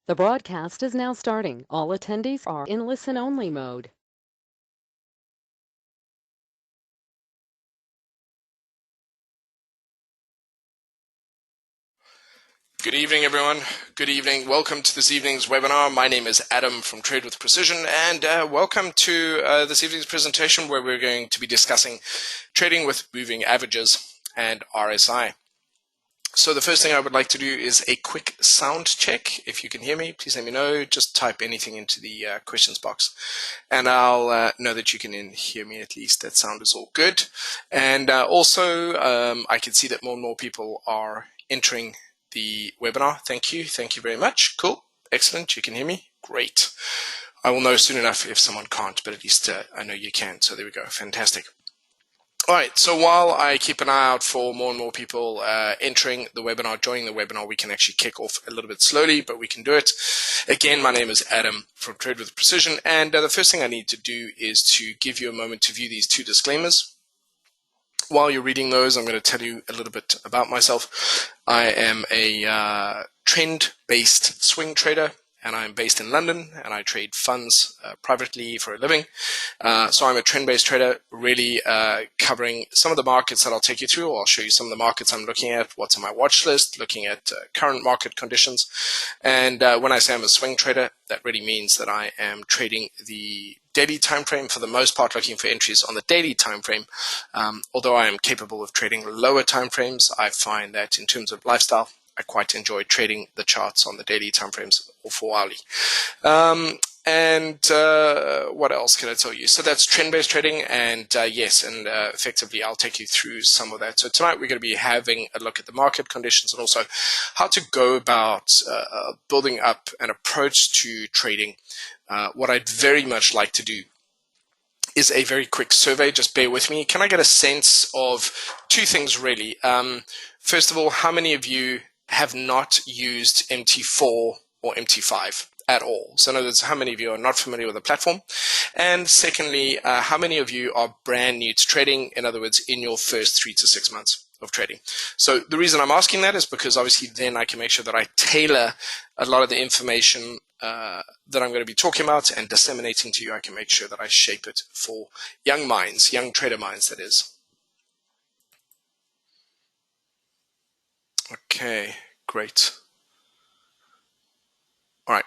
The broadcast is now starting. All attendees are in listen-only mode. Good evening, everyone. Good evening. Welcome to this evening's webinar. My name is Adam from Trade with Precision, and welcome to this evening's presentation where we're going to be discussing trading with moving averages and RSI. So the first thing I would like to do is a quick sound check. If you can hear me, please let me know. Just type anything into the questions box, and I'll know that you can hear me at least. That sound is all good. And also, I can see that more and more people are entering the webinar. Thank you. Thank you very much. Cool. Excellent. You can hear me. Great. I will know soon enough if someone can't, but at least I know you can. So there we go. Fantastic. All right, so while I keep an eye out for more and more people entering the webinar, joining the webinar, we can actually kick off a little bit slowly, but we can do it. Again, my name is Adam from Trade with Precision, and the first thing I need to do is to give you a moment to view these two disclaimers. While you're reading those, I'm going to tell you a little bit about myself. I am a trend-based swing trader, and I'm based in London, and I trade funds privately for a living. So I'm a trend-based trader, really covering some of the markets that I'll take you through. I'll show you some of the markets I'm looking at, what's on my watch list, looking at current market conditions. And when I say I'm a swing trader, that really means that I am trading the daily time frame, for the most part looking for entries on the daily time frame. Although I am capable of trading lower time frames, I find that in terms of lifestyle, I quite enjoy trading the charts on the daily time frames or 4 hourly. What else can I tell you? So that's trend-based trading, and yes, and effectively I'll take you through some of that. So tonight we're going to be having a look at the market conditions and also how to go about building up an approach to trading. What I'd very much like to do is a very quick survey. Just bear with me. Can I get a sense of two things really? First of all, how many of you have not used MT4 or MT5 at all? So in other words, how many of you are not familiar with the platform? And secondly, how many of you are brand new to trading? In other words, in your first 3 to 6 months of trading. So the reason I'm asking that is because obviously then I can make sure that I tailor a lot of the information that I'm going to be talking about and disseminating to you. I can make sure that I shape it for young minds, young trader minds, that is. Okay, great. All right.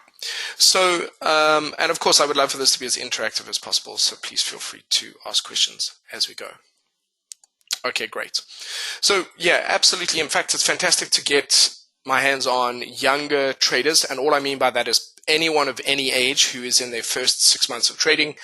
So, and of course, I would love for this to be as interactive as possible. So please feel free to ask questions as we go. Okay, great. So yeah, absolutely. In fact, it's fantastic to get my hands on younger traders. And all I mean by that is anyone of any age who is in their first 6 months of trading,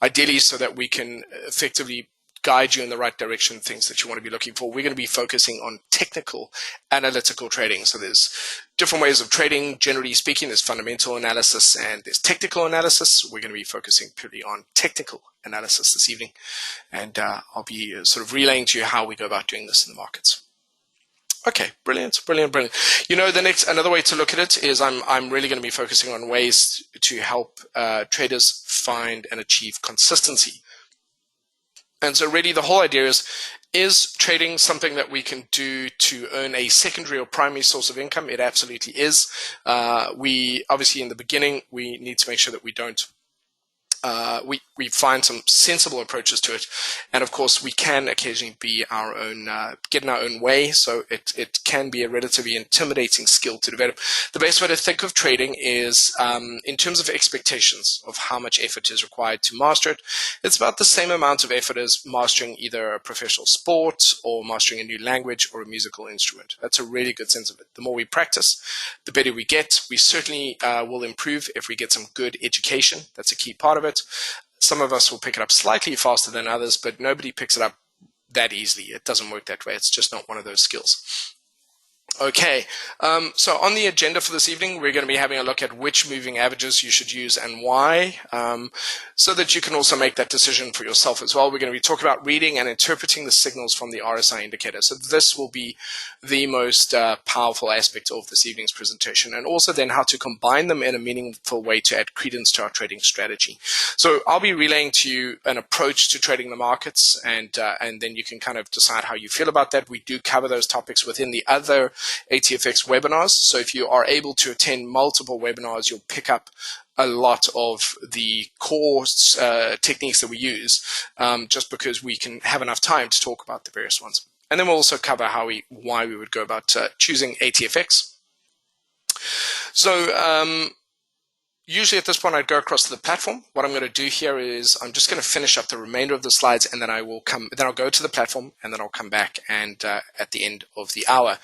ideally so that we can effectively guide you in the right direction, things that you want to be looking for. We're going to be focusing on technical analytical trading. So there's different ways of trading. Generally speaking, there's fundamental analysis and there's technical analysis. We're going to be focusing purely on technical analysis this evening. And I'll be sort of relaying to you how we go about doing this in the markets. Okay, brilliant. You know, another way to look at it is I'm really going to be focusing on ways to help traders find and achieve consistency. And so really the whole idea is trading something that we can do to earn a secondary or primary source of income? It absolutely is. We obviously in the beginning, we need to make sure that we don't we find some sensible approaches to it, and of course we can occasionally be our own get in our own way, so it can be a relatively intimidating skill to develop. The best way to think of trading is in terms of expectations of how much effort is required to master it. It's about the same amount of effort as mastering either a professional sport or mastering a new language or a musical instrument. That's a really good sense of it. The more we practice, the better we get. We certainly will improve if we get some good education. That's a key part of it. Some of us will pick it up slightly faster than others, but nobody picks it up that easily. It doesn't work that way. It's just not one of those skills. Okay, so on the agenda for this evening, we're going to be having a look at which moving averages you should use and why, so that you can also make that decision for yourself as well. We're going to be talking about reading and interpreting the signals from the RSI indicator. So this will be the most powerful aspect of this evening's presentation, and also then how to combine them in a meaningful way to add credence to our trading strategy. So I'll be relaying to you an approach to trading the markets, and then you can kind of decide how you feel about that. We do cover those topics within the other ATFX webinars. So if you are able to attend multiple webinars, you'll pick up a lot of the core techniques that we use, just because we can have enough time to talk about the various ones. And then we'll also cover why we would go about choosing ATFX. So usually at this point, I'd go across to the platform. What I'm going to do here is I'm just going to finish up the remainder of the slides, and then I'll go to the platform, and then I'll come back and at the end of the hour.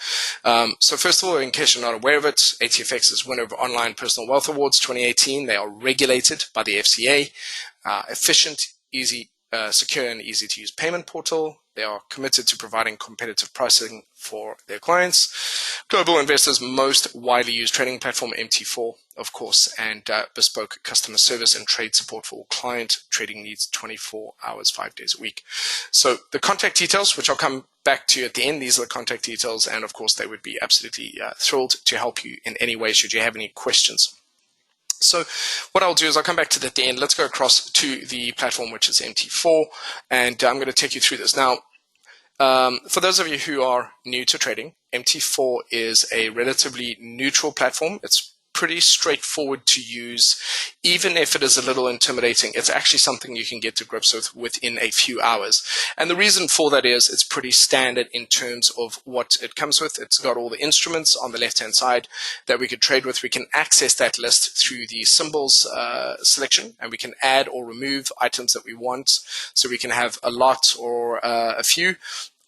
So first of all, in case you're not aware of it, ATFX is winner of Online Personal Wealth Awards 2018. They are regulated by the FCA, efficient, easy, secure, and easy to use payment portal. They are committed to providing competitive pricing for their clients. Global investors' most widely used trading platform, MT4, of course, and bespoke customer service and trade support for all client trading needs 24 hours, 5 days a week. So the contact details, which I'll come back to at the end, these are the contact details, and of course they would be absolutely thrilled to help you in any way should you have any questions. So what I'll do is I'll come back to that at the end. Let's go across to the platform, which is MT4, and I'm going to take you through this. Now, for those of you who are new to trading, MT4 is a relatively neutral platform. It's pretty straightforward to use. Even if it is a little intimidating, it's actually something you can get to grips with within a few hours. And the reason for that is it's pretty standard in terms of what it comes with. It's got all the instruments on the left-hand side that we could trade with. We can access that list through the symbols selection, and we can add or remove items that we want. So we can have a lot or a few.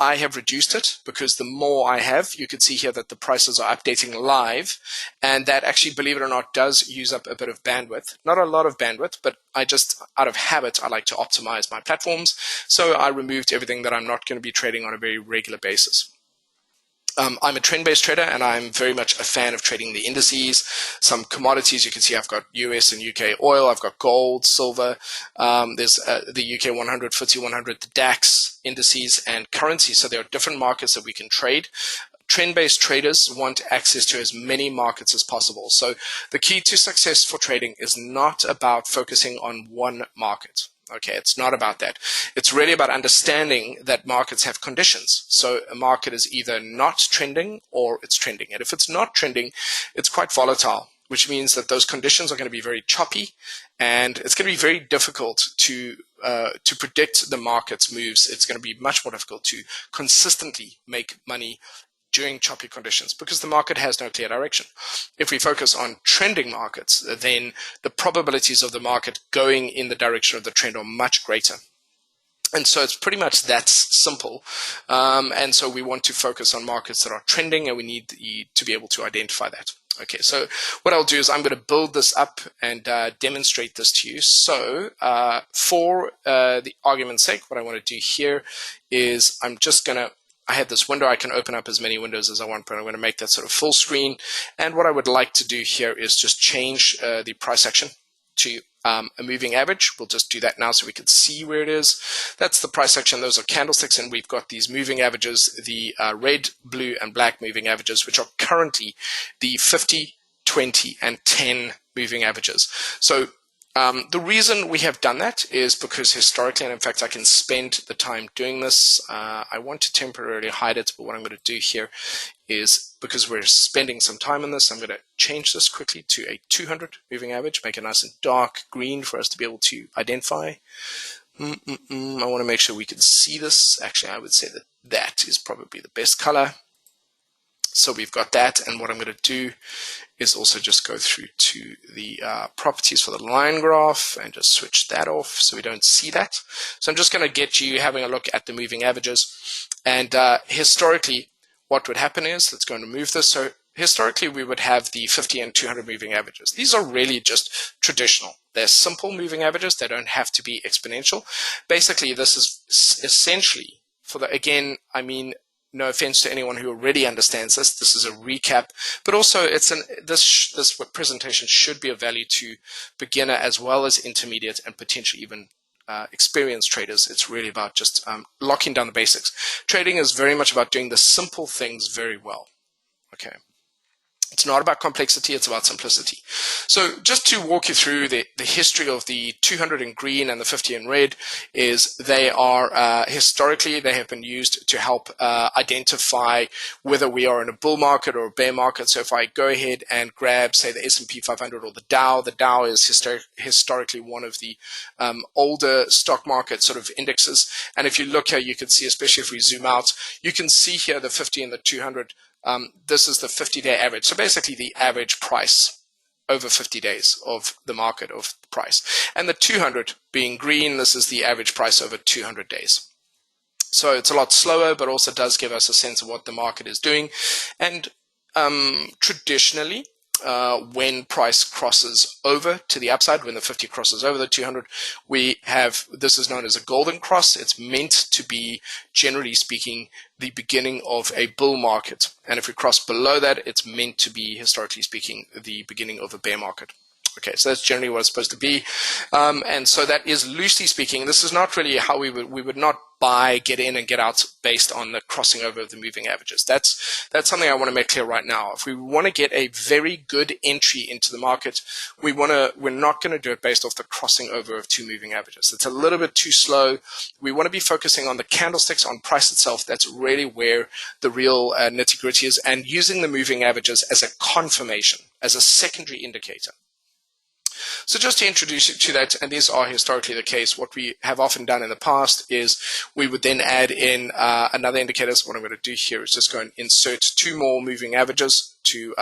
I have reduced it because the more I have, you can see here that the prices are updating live, and that actually, believe it or not, does use up a bit of bandwidth. Not a lot of bandwidth, but I just, out of habit, I like to optimize my platforms. So I removed everything that I'm not going to be trading on a very regular basis. I'm a trend-based trader, and I'm very much a fan of trading the indices. Some commodities, you can see I've got US and UK oil, I've got gold, silver, there's the UK 100, FTSE 100, the DAX indices, and currency. So there are different markets that we can trade. Trend-based traders want access to as many markets as possible. So the key to success for trading is not about focusing on one market. Okay, it's not about that. It's really about understanding that markets have conditions. So a market is either not trending or it's trending. And if it's not trending, it's quite volatile, which means that those conditions are going to be very choppy, and it's going to be very difficult to predict the market's moves. It's going to be much more difficult to consistently make money during choppy conditions because the market has no clear direction. If we focus on trending markets, then the probabilities of the market going in the direction of the trend are much greater. And so it's pretty much that simple. And so we want to focus on markets that are trending, and we need to be able to identify that. Okay, so what I'll do is I'm going to build this up and demonstrate this to you. So for the argument's sake, what I want to do here is I have this window. I can open up as many windows as I want, but I'm going to make that sort of full screen. And what I would like to do here is just change the price action to a moving average. We'll just do that now so we can see where it is. That's the price action. Those are candlesticks, and we've got these moving averages, the red, blue, and black moving averages, which are currently the 50, 20, and 10 moving averages. So the reason we have done that is because historically, and in fact I can spend the time doing this, I want to temporarily hide it, but what I'm going to do here is, because we're spending some time on this, I'm going to change this quickly to a 200 moving average, make it nice and dark green for us to be able to identify. I want to make sure we can see this. Actually, I would say that that is probably the best color. So we've got that, and what I'm going to do is also just go through to the properties for the line graph and just switch that off so we don't see that. So I'm just going to get you having a look at the moving averages. And historically, what would happen is, let's go and remove this. So historically, we would have the 50 and 200 moving averages. These are really just traditional. They're simple moving averages. They don't have to be exponential. Basically, this is essentially for the, again, I mean, no offense to anyone who already understands this. This is a recap, but also this presentation should be of value to beginner as well as intermediate and potentially even experienced traders. It's really about just locking down the basics. Trading is very much about doing the simple things very well. Okay. It's not about complexity, it's about simplicity. So just to walk you through the history of the 200 in green and the 50 in red is they are, historically, they have been used to help identify whether we are in a bull market or a bear market. So if I go ahead and grab, say, the S&P 500 or the Dow is historically one of the older stock market sort of indexes. And if you look here, you can see, especially if we zoom out, you can see here the 50 and the 200. This is the 50-day average. So basically the average price over 50 days of the market of the price. And the 200 being green, this is the average price over 200 days. So it's a lot slower, but also does give us a sense of what the market is doing. And traditionally, when price crosses over to the upside, when the 50 crosses over the 200, we have, this is known as a golden cross. It's meant to be, generally speaking, the beginning of a bull market. And if we cross below that, it's meant to be, historically speaking, the beginning of a bear market. Okay, so that's generally what it's supposed to be. And so that is, loosely speaking, this is not really how we would not buy, get in and get out based on the crossing over of the moving averages. That's something I want to make clear right now. If we want to get a very good entry into the market, we're not going to do it based off the crossing over of two moving averages. It's a little bit too slow. We want to be focusing on the candlesticks, on price itself. That's really where the real nitty-gritty is, and using the moving averages as a confirmation, as a secondary indicator. So just to introduce you to that, and these are historically the case, what we have often done in the past is we would then add in another indicator. So what I'm going to do here is just go and insert two more moving averages to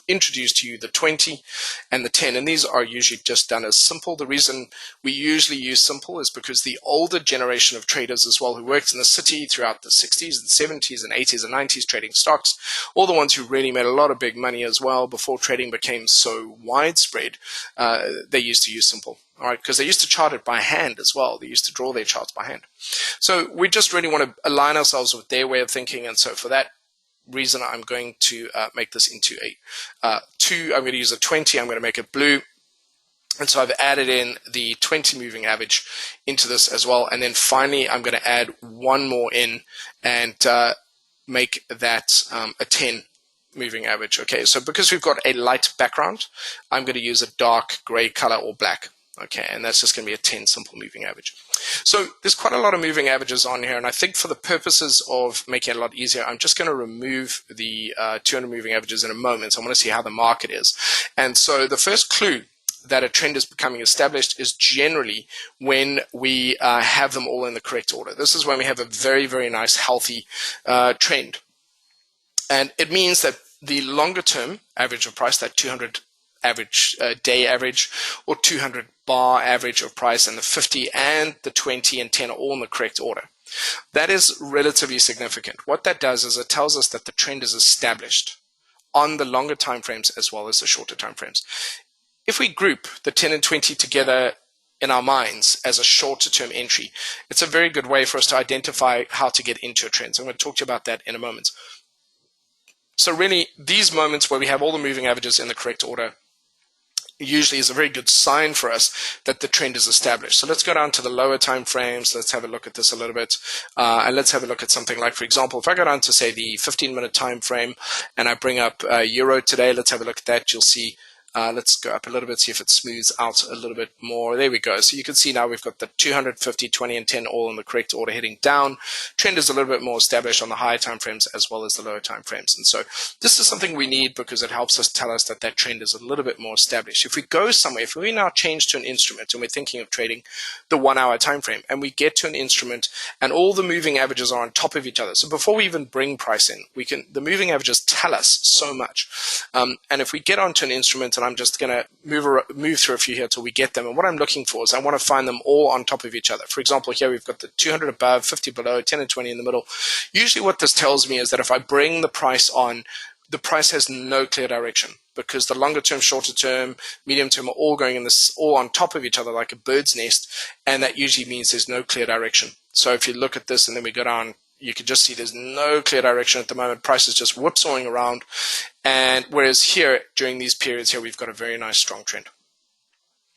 introduce to you the 20 and the 10, and these are usually just done as simple. The reason we usually use simple is because the older generation of traders as well, who worked in the city throughout the 60s and 70s and 80s and 90s trading stocks, all the ones who really made a lot of big money as well before trading became so widespread, they used to use simple. All right, because they used to chart it by hand as well. They used to draw their charts by hand. So we just really want to align ourselves with their way of thinking, and so for that reason, I'm going to make this into a 2. I'm going to use a 20. I'm going to make it blue. And so I've added in the 20 moving average into this as well. And then finally, I'm going to add one more in and make that a 10 moving average. Okay, so because we've got a light background, I'm going to use a dark gray color or black. Okay, and that's just going to be a 10 simple moving average. So there's quite a lot of moving averages on here, and I think for the purposes of making it a lot easier, I'm just going to remove the 200 moving averages in a moment. So I want to see how the market is. And so the first clue that a trend is becoming established is generally when we have them all in the correct order. This is when we have a very, very nice, healthy trend. And it means that the longer term average of price, that 200 average day average or 200 bar average of price, and the 50 and the 20 and 10 are all in the correct order. That is relatively significant. What that does is it tells us that the trend is established on the longer time frames as well as the shorter time frames. If we group the 10 and 20 together in our minds as a shorter term entry, it's a very good way for us to identify how to get into a trend. So I'm going to talk to you about that in a moment. So really, these moments where we have all the moving averages in the correct order usually is a very good sign for us that the trend is established. So let's go down to the lower time frames. Let's have a look at this a little bit. And let's have a look at something like, for example, if I go down to, say, the 15-minute time frame and I bring up Euro today, let's have a look at that. You'll see, let's go up a little bit, see if it smooths out a little bit more. There we go. So you can see now we've got the 200, 50, 20, and 10 all in the correct order heading down. Trend is a little bit more established on the higher time frames as well as the lower time frames. And so this is something we need because it helps us tell us that that trend is a little bit more established. If we go somewhere, if we now change to an instrument and we're thinking of trading the 1 hour time frame and we get to an instrument and all the moving averages are on top of each other. So before we even bring price in, the moving averages tell us so much. And if we get onto an instrument, and I'm just going to move through a few here till we get them. And what I'm looking for is I want to find them all on top of each other. For example, here we've got the 200 above, 50 below, 10 and 20 in the middle. Usually what this tells me is that if I bring the price on, the price has no clear direction because the longer term, shorter term, medium term are all going in this, all on top of each other like a bird's nest. And that usually means there's no clear direction. So if you look at this and then we go down, you can just see there's no clear direction at the moment. Price is just whipsawing around. And whereas here, during these periods here, we've got a very nice strong trend.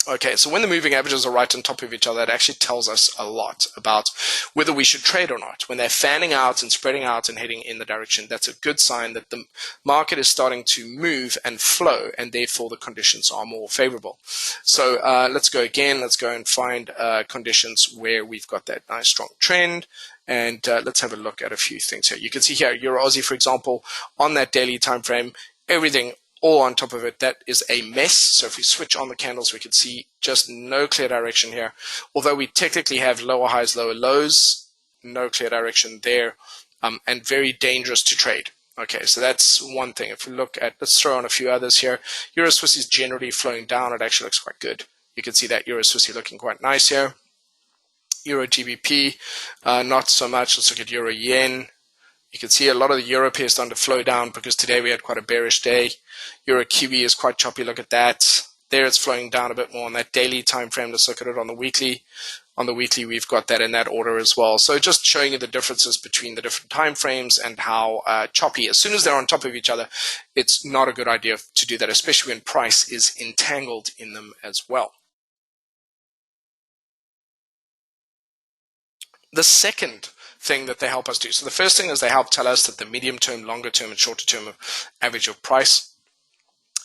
Okay, so when the moving averages are right on top of each other, it actually tells us a lot about whether we should trade or not. When they're fanning out and spreading out and heading in the direction, that's a good sign that the market is starting to move and flow, and therefore the conditions are more favorable. So let's go again. Let's go and find conditions where we've got that nice strong trend. And let's have a look at a few things here. You can see here, Euro Aussie, for example, on that daily time frame, everything all on top of it, that is a mess. So if we switch on the candles, we can see just no clear direction here. Although we technically have lower highs, lower lows, no clear direction there, and very dangerous to trade. Okay, so that's one thing. If we look at, let's throw on a few others here. Euro Swiss is generally flowing down. It actually looks quite good. You can see that Euro Swiss looking quite nice here. Euro GBP, not so much. Let's look at Euro Yen. You can see a lot of the Euro pair is starting to flow down because today we had quite a bearish day. Euro Kiwi is quite choppy. Look at that. There it's flowing down a bit more on that daily time frame. Let's look at it on the weekly. On the weekly, we've got that in that order as well. So just showing you the differences between the different time frames and how choppy. As soon as they're on top of each other, it's not a good idea to do that, especially when price is entangled in them as well. The second thing that they help us do. So the first thing is they help tell us that the medium term, longer term, and shorter term average of price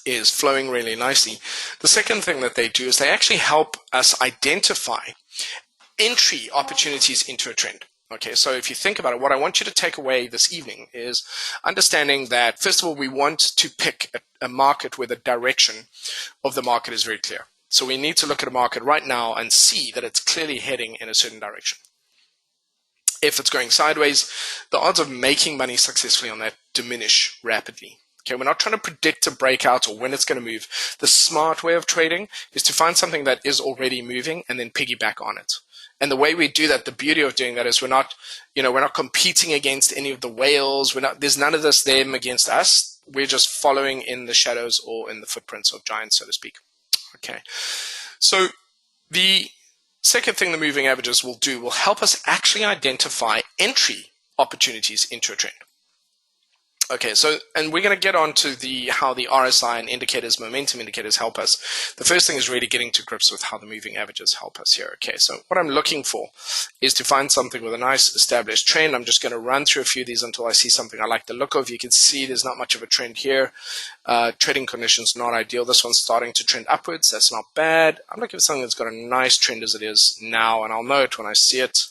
is flowing really nicely. The second thing that they do is they actually help us identify entry opportunities into a trend. Okay, so if you think about it, what I want you to take away this evening is understanding that, first of all, we want to pick a market where the direction of the market is very clear. So we need to look at a market right now and see that it's clearly heading in a certain direction. If it's going sideways, the odds of making money successfully on that diminish rapidly. Okay, we're not trying to predict a breakout or when it's going to move. The smart way of trading is to find something that is already moving and then piggyback on it. And the way we do that, the beauty of doing that is we're not competing against any of the whales. There's none of this them against us. We're just following in the shadows or in the footprints of giants, so to speak. Okay, so the second thing the moving averages will do will help us actually identify entry opportunities into a trend. Okay, so, and we're going to get on to how the RSI and indicators, momentum indicators help us. The first thing is really getting to grips with how the moving averages help us here. Okay, so what I'm looking for is to find something with a nice established trend. I'm just going to run through a few of these until I see something I like the look of. You can see there's not much of a trend here. Trading conditions not ideal. This one's starting to trend upwards. That's not bad. I'm looking for something that's got a nice trend as it is now, and I'll know it when I see it.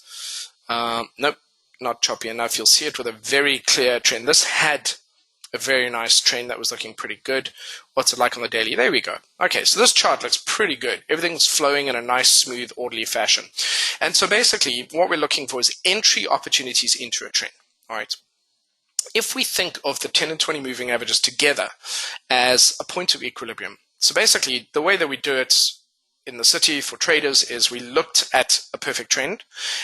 Nope. Not choppy enough. You'll see it with a very clear trend. This had a very nice trend that was looking pretty good. What's it like on the daily? There we go. Okay, so this chart looks pretty good. Everything's flowing in a nice, smooth, orderly fashion. And so basically, what we're looking for is entry opportunities into a trend. All right. If we think of the 10 and 20 moving averages together as a point of equilibrium, so basically the way that we do it in the city for traders is we looked at a perfect trend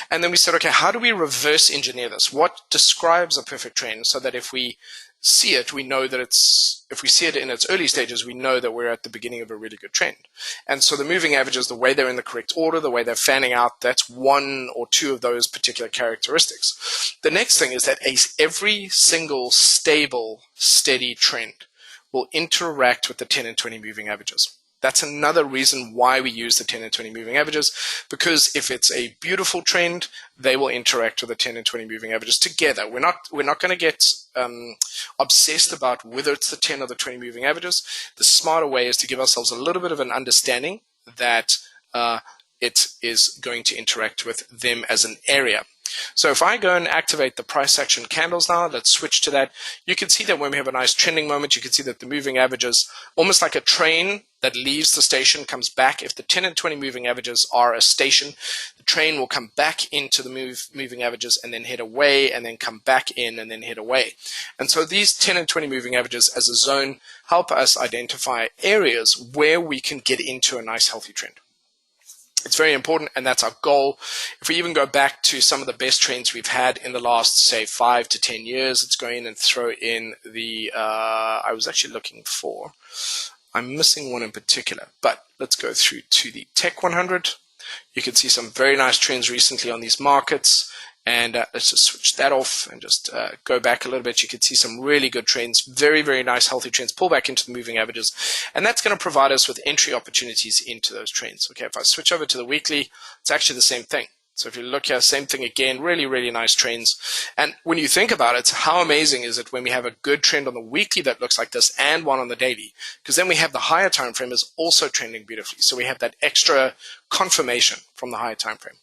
and then we said, okay, how do we reverse engineer this? What describes a perfect trend so that if we see it, we know that if we see it in its early stages, we know that we're at the beginning of a really good trend. And so the moving averages, the way they're in the correct order, the way they're fanning out, that's one or two of those particular characteristics. The next thing is that every single stable, steady trend will interact with the 10 and 20 moving averages. That's another reason why we use the 10 and 20 moving averages, because if it's a beautiful trend, they will interact with the 10 and 20 moving averages together. We're not going to get obsessed about whether it's the 10 or the 20 moving averages. The smarter way is to give ourselves a little bit of an understanding that it is going to interact with them as an area. So if I go and activate the price action candles now, let's switch to that. You can see that when we have a nice trending moment, you can see that the moving averages, almost like a train that leaves the station, comes back. If the 10 and 20 moving averages are a station, the train will come back into the moving averages and then head away and then come back in and then head away. And so these 10 and 20 moving averages as a zone help us identify areas where we can get into a nice healthy trend. It's very important, and that's our goal. If we even go back to some of the best trends we've had in the last, say, 5 to 10 years, let's go in and throw in the, I was actually looking for, I'm missing one in particular, but let's go through to the Tech 100. You can see some very nice trends recently on these markets. And let's just switch that off and just go back a little bit. You can see some really good trends, very, very nice, healthy trends, pull back into the moving averages. And that's going to provide us with entry opportunities into those trends. Okay, if I switch over to the weekly, it's actually the same thing. So if you look here, same thing again, really, really nice trends. And when you think about it, how amazing is it when we have a good trend on the weekly that looks like this and one on the daily? Because then we have the higher time frame is also trending beautifully. So we have that extra confirmation from the higher time frame.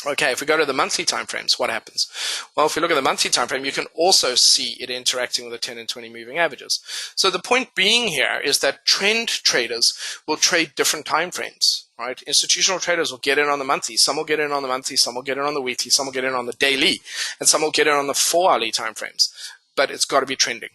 Okay, if we go to the monthly time frames, what happens? Well, if we look at the monthly time frame, you can also see it interacting with the 10 and 20 moving averages. So the point being here is that trend traders will trade different time frames, right? Institutional traders will get in on the monthly. Some will get in on the monthly, some will get in on the weekly, some will get in on the daily, and some will get in on the 4-hourly time frames. But it's got to be trending.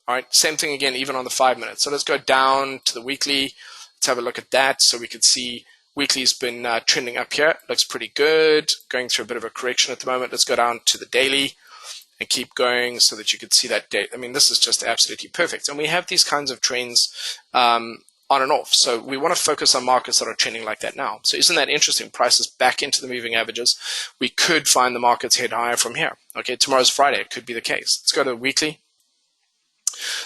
All right, same thing again, even on the 5 minutes. So let's go down to the weekly. Let's have a look at that so we could see weekly's been trending up here. Looks pretty good. Going through a bit of a correction at the moment. Let's go down to the daily and keep going so that you can see that day. I mean, this is just absolutely perfect. And we have these kinds of trends on and off. So we want to focus on markets that are trending like that now. So isn't that interesting? Prices back into the moving averages. We could find the markets head higher from here. Okay, tomorrow's Friday. It could be the case. Let's go to the weekly.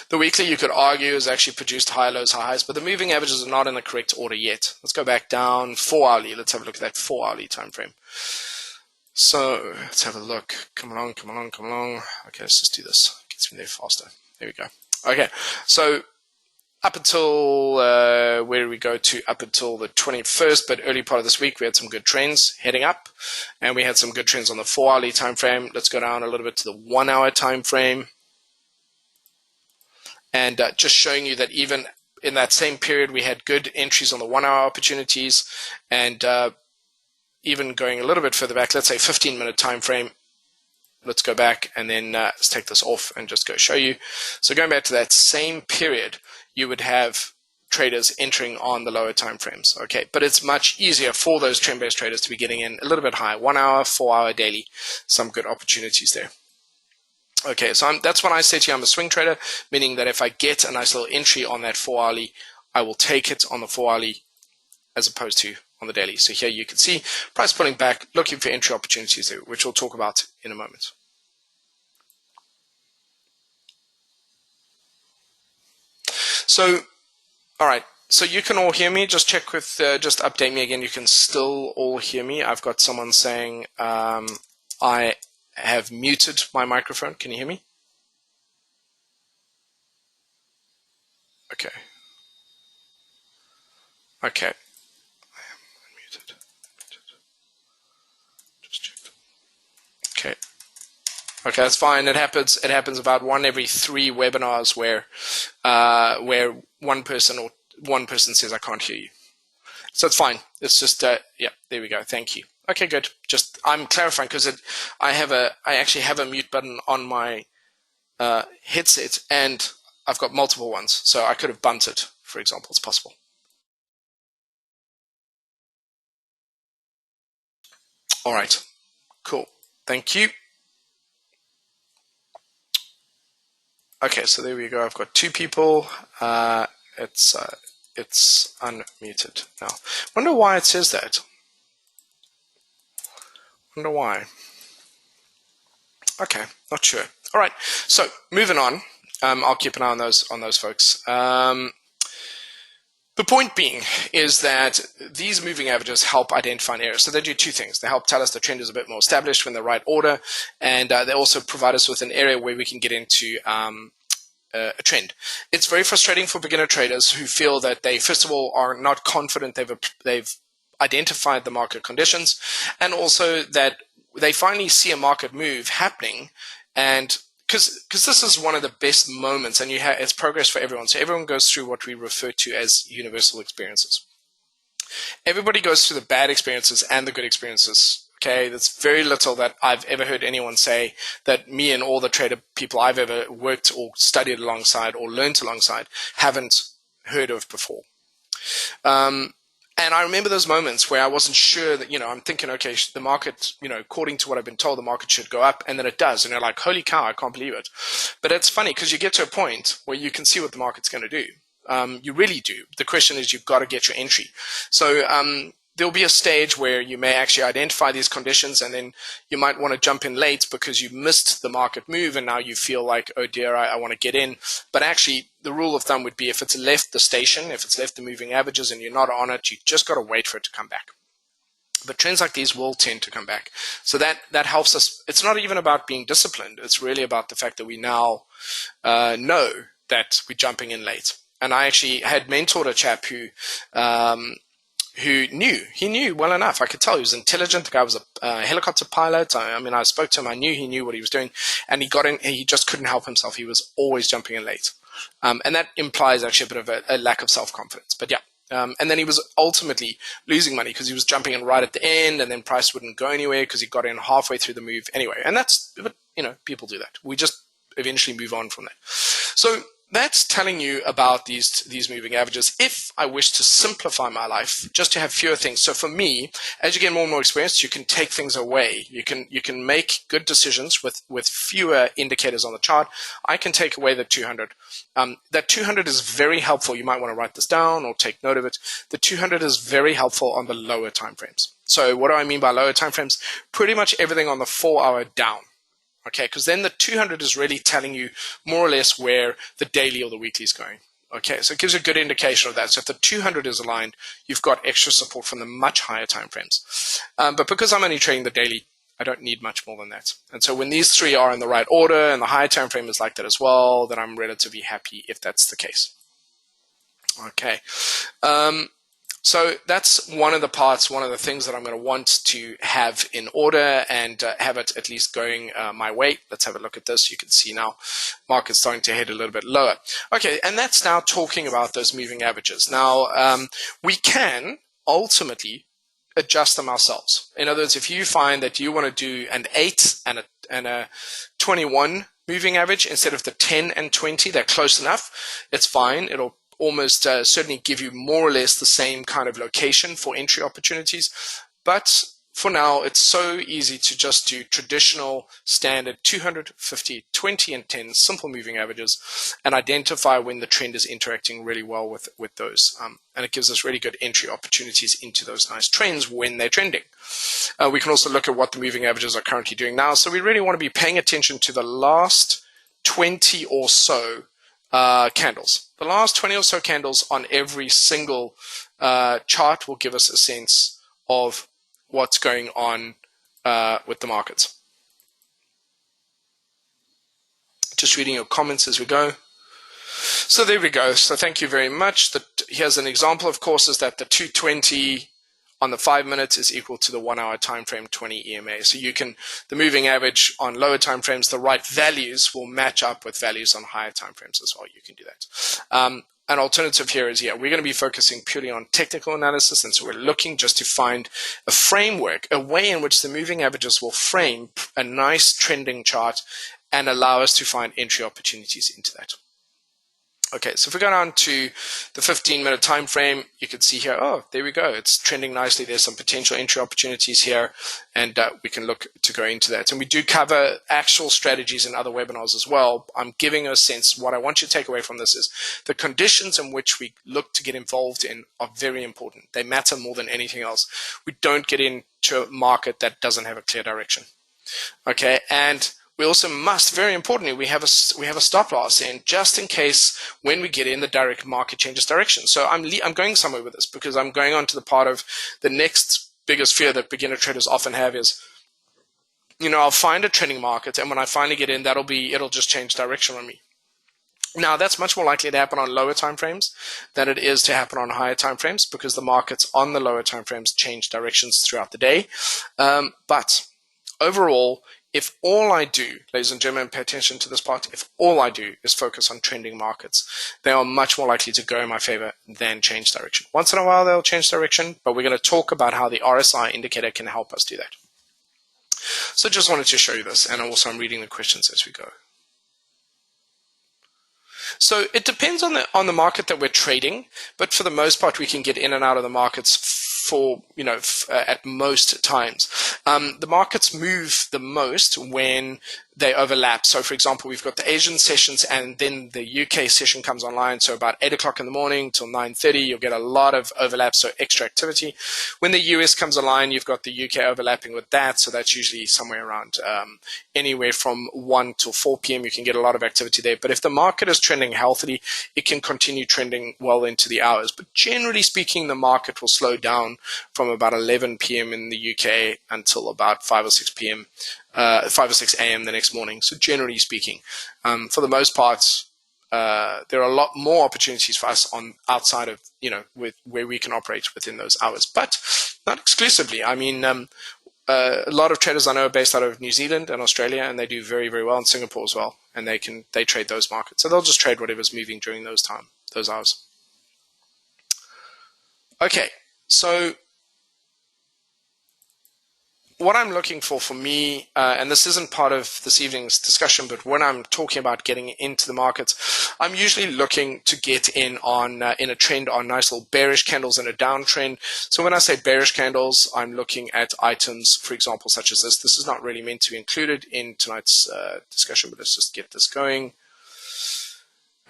The weekly, you could argue, has actually produced high lows, high highs, but the moving averages are not in the correct order yet. Let's go back down, 4-hourly. Let's have a look at that 4-hourly time frame. So let's have a look. Come along, come along, come along. Okay, let's just do this. Gets me there faster. There we go. Okay, so up until, where did we go to? Up until the 21st, but early part of this week, we had some good trends heading up, and we had some good trends on the 4-hourly time frame. Let's go down a little bit to the 1-hour time frame. And just showing you that even in that same period, we had good entries on the 1-hour opportunities, and even going a little bit further back, let's say 15-minute time frame. Let's go back and then let's take this off and just go show you. So going back to that same period, you would have traders entering on the lower time frames. Okay, but it's much easier for those trend-based traders to be getting in a little bit higher, 1-hour, 4-hour daily, some good opportunities there. Okay, so that's when I say to you I'm a swing trader, meaning that if I get a nice little entry on that 4-hourly, I will take it on the 4-hourly as opposed to on the daily. So here you can see price pulling back, looking for entry opportunities there, which we'll talk about in a moment. So, all right. So you can all hear me. Just check with, just update me again. You can still all hear me. I've got someone saying I have muted my microphone. Can you hear me? Okay. Okay. I am unmuted. Just checked. Okay. Okay, that's fine. It happens. It happens about 1 every 3 webinars where one person says I can't hear you. So it's fine. It's just yeah. There we go. Thank you. Okay, good. Just I'm clarifying because I actually have a mute button on my headset, and I've got multiple ones, so I could have bumped it, for example. It's possible. All right. Cool. Thank you. Okay, so there we go. I've got 2 people. It's unmuted now. Wonder why it says that. Wonder why. Okay, not sure. All right, so moving on. I'll keep an eye on those folks. The point being is that these moving averages help identify an area. So they do 2 things. They help tell us the trend is a bit more established, we're in the right order, and they also provide us with an area where we can get into a trend. It's very frustrating for beginner traders who feel that they, first of all, are not confident they've identified the market conditions, and also that they finally see a market move happening, and because this is one of the best moments, and it's progress for everyone. So everyone goes through what we refer to as universal experiences. Everybody goes through the bad experiences and the good experiences. Okay, that's very little that I've ever heard anyone say that me and all the trader people I've ever worked or studied alongside or learned alongside haven't heard of before. And I remember those moments where I wasn't sure that, I'm thinking, okay, the market, according to what I've been told, the market should go up, and then it does. And you're like, holy cow, I can't believe it. But it's funny because you get to a point where you can see what the market's going to do. You really do. The question is, you've got to get your entry. So there'll be a stage where you may actually identify these conditions, and then you might want to jump in late because you missed the market move and now you feel like, oh dear, I want to get in. But actually, the rule of thumb would be if it's left the station, if it's left the moving averages and you're not on it, you just got to wait for it to come back. But trends like these will tend to come back. So that helps us. It's not even about being disciplined. It's really about the fact that we now know that we're jumping in late. And I actually had mentored a chap who knew well enough. I could tell he was intelligent. The guy was a helicopter pilot. I spoke to him. I knew he knew what he was doing, and he got in. He just couldn't help himself. He was always jumping in late, and that implies actually a bit of a lack of self-confidence. But yeah, and then he was ultimately losing money because he was jumping in right at the end, and then price wouldn't go anywhere because he got in halfway through the move anyway. And that's, people do that. We just eventually move on from that. So that's telling you about these moving averages. If I wish to simplify my life, just to have fewer things. So for me, as you get more and more experience, you can take things away. You can make good decisions with fewer indicators on the chart. I can take away the 200. That 200 is very helpful. You might want to write this down or take note of it. The 200 is very helpful on the lower time frames. So what do I mean by lower time frames? Pretty much everything on the 4 hour down. Okay, because then the 200 is really telling you more or less where the daily or the weekly is going. Okay, so it gives you a good indication of that. So if the 200 is aligned, you've got extra support from the much higher time frames. But because I'm only trading the daily, I don't need much more than that. And so when these three are in the right order and the higher time frame is like that as well, then I'm relatively happy if that's the case. Okay. So that's one of the parts, one of the things that I'm going to want to have in order and have it at least going my way. Let's have a look at this. You can see now market's starting to head a little bit lower. Okay, and that's now talking about those moving averages. Now, we can ultimately adjust them ourselves. In other words, if you find that you want to do an 8 and a 21 moving average instead of the 10 and 20, they're close enough, it's fine. It'll almost certainly give you more or less the same kind of location for entry opportunities. But for now, it's so easy to just do traditional standard 200, 50, 20, and 10 simple moving averages and identify when the trend is interacting really well with those. And it gives us really good entry opportunities into those nice trends when they're trending. We can also look at what the moving averages are currently doing now. So we really want to be paying attention to the last 20 or so candles. The last 20 or so candles on every single chart will give us a sense of what's going on with the markets. Just reading your comments as we go. So there we go. So thank you very much. Here's an example, of course, is that the 220 on the 5 minutes is equal to the 1 hour time frame 20 EMA. So you can, the moving average on lower time frames, the right values will match up with values on higher time frames as well. You can do that. An alternative here is, we're going to be focusing purely on technical analysis. And so we're looking just to find a framework, a way in which the moving averages will frame a nice trending chart and allow us to find entry opportunities into that. Okay, so if we go down to the 15-minute time frame, you can see here, oh, there we go. It's trending nicely. There's some potential entry opportunities here, and we can look to go into that. And we do cover actual strategies in other webinars as well. I'm giving a sense, what I want you to take away from this is the conditions in which we look to get involved in are very important. They matter more than anything else. We don't get into a market that doesn't have a clear direction. Okay, and we also must, very importantly, we have a stop loss in just in case when we get in the direct market changes direction. So I'm going somewhere with this because I'm going on to the part of the next biggest fear that beginner traders often have is, I'll find a trending market, and when I finally get in, it'll just change direction on me. Now, that's much more likely to happen on lower time frames than it is to happen on higher time frames because the markets on the lower time frames change directions throughout the day. But overall, if all I do, ladies and gentlemen, pay attention to this part, if all I do is focus on trending markets, they are much more likely to go in my favor than change direction. Once in a while, they'll change direction, but we're going to talk about how the RSI indicator can help us do that. So just wanted to show you this, and also I'm reading the questions as we go. So it depends on the market that we're trading, but for the most part, we can get in and out of the markets at most times. The markets move the most when they overlap. So for example, we've got the Asian sessions and then the UK session comes online. So about 8 o'clock in the morning till 9:30, you'll get a lot of overlap, so extra activity. When the US comes online, you've got the UK overlapping with that. So that's usually somewhere around anywhere from 1 to 4 p.m. You can get a lot of activity there. But if the market is trending healthily, it can continue trending well into the hours. But generally speaking, the market will slow down from about 11 p.m. in the UK until about 5 or 6 p.m. 5 or 6 a.m. the next morning. So generally speaking, for the most part, there are a lot more opportunities for us on outside of, where we can operate within those hours, but not exclusively. I mean, a lot of traders I know are based out of New Zealand and Australia, and they do very, very well in Singapore as well. And they trade those markets. So they'll just trade whatever's moving during those hours. Okay. So what I'm looking for me, and this isn't part of this evening's discussion, but when I'm talking about getting into the markets, I'm usually looking to get in on in a trend on nice little bearish candles in a downtrend. So when I say bearish candles, I'm looking at items, for example, such as this. This is not really meant to be included in tonight's discussion, but let's just get this going.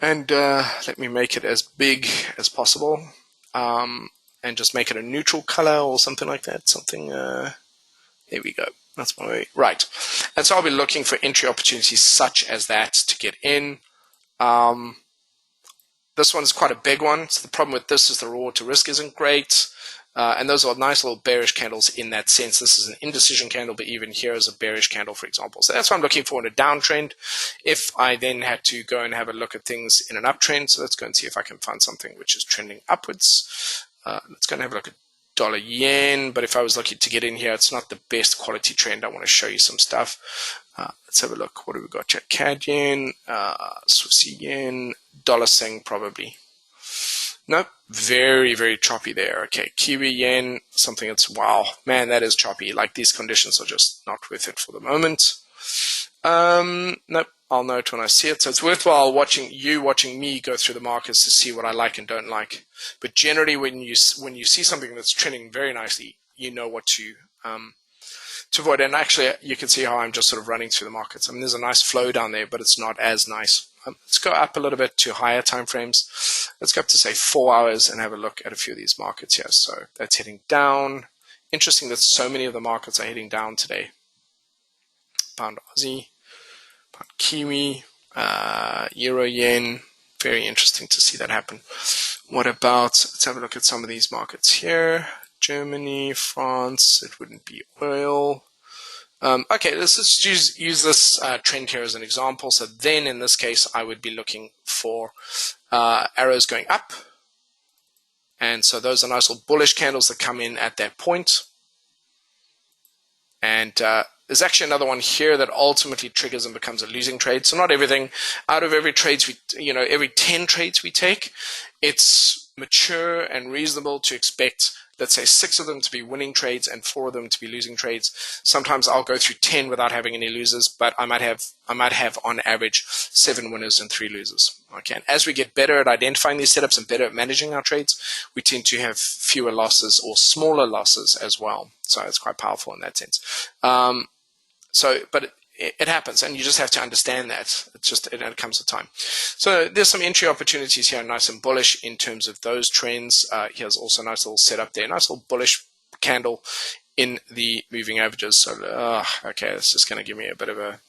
And let me make it as big as possible, and just make it a neutral color or something like that. There we go. That's my way. Right. And so I'll be looking for entry opportunities such as that to get in. This one's quite a big one. So the problem with this is the reward to risk isn't great. And those are nice little bearish candles in that sense. This is an indecision candle, but even here is a bearish candle, for example. So that's what I'm looking for in a downtrend. If I then had to go and have a look at things in an uptrend, so let's go and see if I can find something which is trending upwards. Let's go and have a look at dollar yen, but if I was looking to get in here, it's not the best quality trend. I want to show you some stuff. Let's have a look. What do we got here? CAD yen, Swiss yen, dollar Sing probably. Nope, very, very choppy there. Okay, Kiwi yen, something that's, wow, man, that is choppy. Like these conditions are just not worth it for the moment. Nope, I'll know it when I see it. So it's worthwhile watching me go through the markets to see what I like and don't like. But generally, when you see something that's trending very nicely, you know what to avoid. And actually, you can see how I'm just sort of running through the markets. I mean, there's a nice flow down there, but it's not as nice. Let's go up a little bit to higher time frames. Let's go up to say 4 hours and have a look at a few of these markets here. So that's heading down. Interesting that so many of the markets are heading down today. Pound Aussie, pound Kiwi, Euro yen. Very interesting to see that happen. What about, let's have a look at some of these markets here. Germany, France, it wouldn't be oil. Okay, let's just use this trend here as an example. So then in this case, I would be looking for arrows going up. And so those are nice little bullish candles that come in at that point. And there's actually another one here that ultimately triggers and becomes a losing trade. So not everything, out of every trades every 10 trades we take, it's mature and reasonable to expect, let's say, 6 of them to be winning trades and 4 of them to be losing trades. Sometimes I'll go through 10 without having any losers, but I might have on average 7 winners and 3 losers. Okay, and as we get better at identifying these setups and better at managing our trades, we tend to have fewer losses or smaller losses as well. So it's quite powerful in that sense. But it happens, and you just have to understand that. It comes with time. So there's some entry opportunities here, nice and bullish in terms of those trends. Here's also a nice little setup there, nice little bullish candle in the moving averages. So okay, it's just going to give me a bit of a.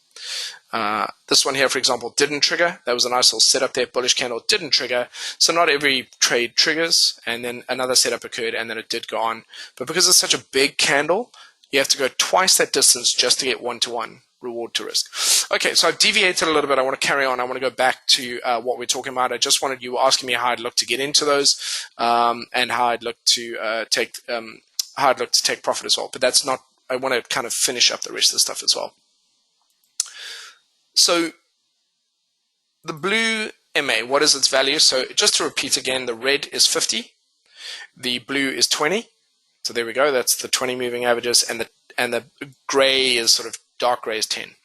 This one here, for example, didn't trigger. That was a nice little setup there, bullish candle, didn't trigger. So not every trade triggers, and then another setup occurred, and then it did go on. But because it's such a big candle, you have to go twice that distance just to get 1-to-1 reward to risk. Okay, so I've deviated a little bit. I want to carry on. I want to go back to what we're talking about. I just wanted you asking me how I'd look to get into those, and how I'd look to take profit as well. But that's not. I want to kind of finish up the rest of the stuff as well. So the blue MA, what is its value? So just to repeat again, the red is 50, the blue is 20. So there we go. That's the 20 moving averages, and the gray is sort of dark gray is 10.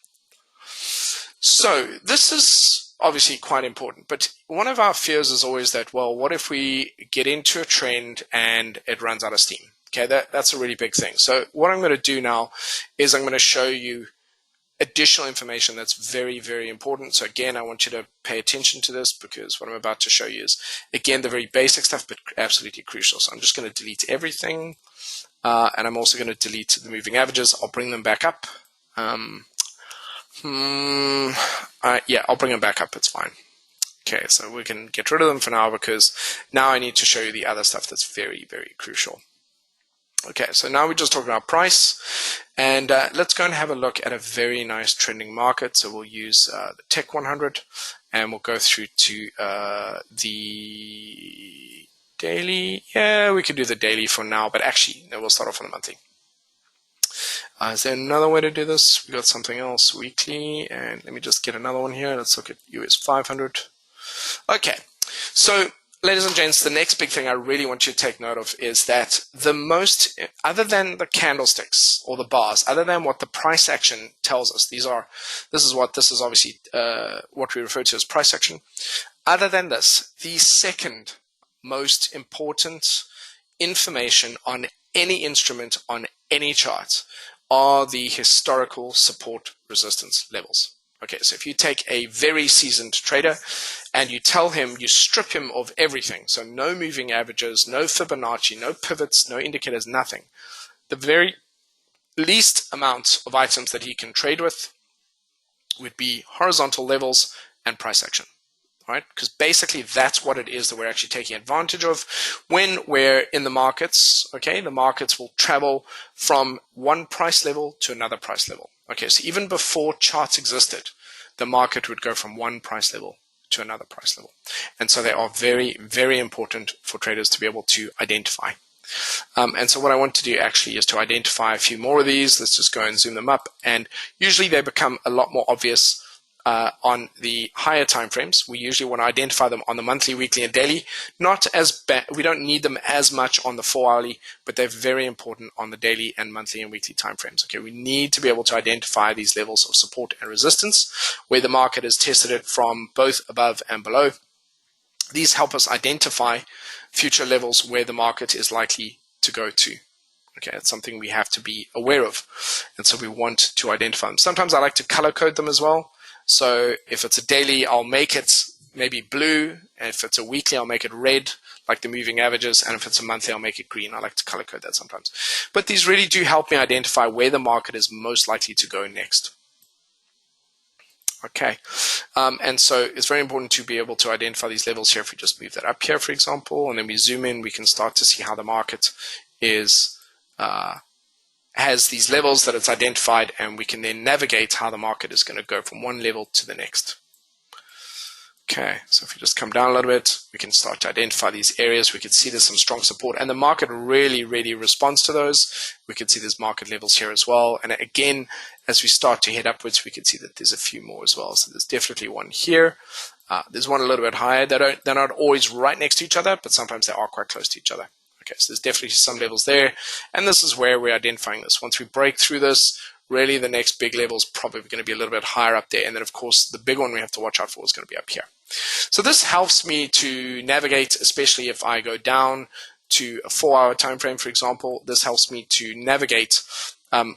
So this is obviously quite important. But one of our fears is always that, well, what if we get into a trend and it runs out of steam? Okay, that's a really big thing. So what I'm going to do now is I'm going to show you additional information that's very, very important. So again, I want you to pay attention to this, because what I'm about to show you is, again, the very basic stuff, but absolutely crucial. So I'm just going to delete everything, and I'm also going to delete the moving averages. I'll bring them back up. Yeah, I'll bring them back up. It's fine. Okay, so we can get rid of them for now, because now I need to show you the other stuff that's very, very crucial. Okay, so now we're just talking about price, and let's go and have a look at a very nice trending market. So we'll use the Tech 100, and we'll go through to the daily. Yeah, we could do the daily for now, but actually, no, we'll start off on the monthly. Is there another way to do this? We got something else, weekly, and let me just get another one here. Let's look at US 500. Okay, so ladies and gents, the next big thing I really want you to take note of is that the most, other than the candlesticks or the bars, other than what the price action tells us, this is obviously what we refer to as price action. Other than this, the second most important information on any instrument, on any chart, are the historical support resistance levels. Okay, so if you take a very seasoned trader and you tell him, you strip him of everything, so no moving averages, no Fibonacci, no pivots, no indicators, nothing, the very least amount of items that he can trade with would be horizontal levels and price action, right? Because basically that's what it is that we're actually taking advantage of when we're in the markets. Okay, the markets will travel from one price level to another price level. Okay, so even before charts existed, the market would go from one price level to another price level. And so they are very, very important for traders to be able to identify. And so what I want to do actually is to identify a few more of these. Let's just go and zoom them up. And usually they become a lot more obvious on the higher time frames. We usually want to identify them on the monthly, weekly, and daily. Not as bad. We don't need them as much on the 4-hourly, but they're very important on the daily and monthly and weekly time frames. Okay, we need to be able to identify these levels of support and resistance where the market has tested it from both above and below. These help us identify future levels where the market is likely to go to. Okay, it's something we have to be aware of, and so we want to identify them. Sometimes I like to color code them as well. So if it's a daily, I'll make it maybe blue. And if it's a weekly, I'll make it red, like the moving averages. And if it's a monthly, I'll make it green. I like to color code that sometimes. But these really do help me identify where the market is most likely to go next. Okay, and so it's very important to be able to identify these levels here. If we just move that up here, for example, and then we zoom in, we can start to see how the market is has these levels that it's identified, and we can then navigate how the market is going to go from one level to the next. Okay, so if we just come down a little bit, we can start to identify these areas. We can see there's some strong support, and the market really, really responds to those. We can see there's market levels here as well. And again, as we start to head upwards, we can see that there's a few more as well. So there's definitely one here. There's one a little bit higher. They're not always right next to each other, but sometimes they are quite close to each other. Okay, so there's definitely some levels there, and this is where we're identifying this. Once we break through this, really the next big level is probably going to be a little bit higher up there, and then of course the big one we have to watch out for is going to be up here. So this helps me to navigate, especially if I go down to a 4-hour time frame, for example. This helps me to navigate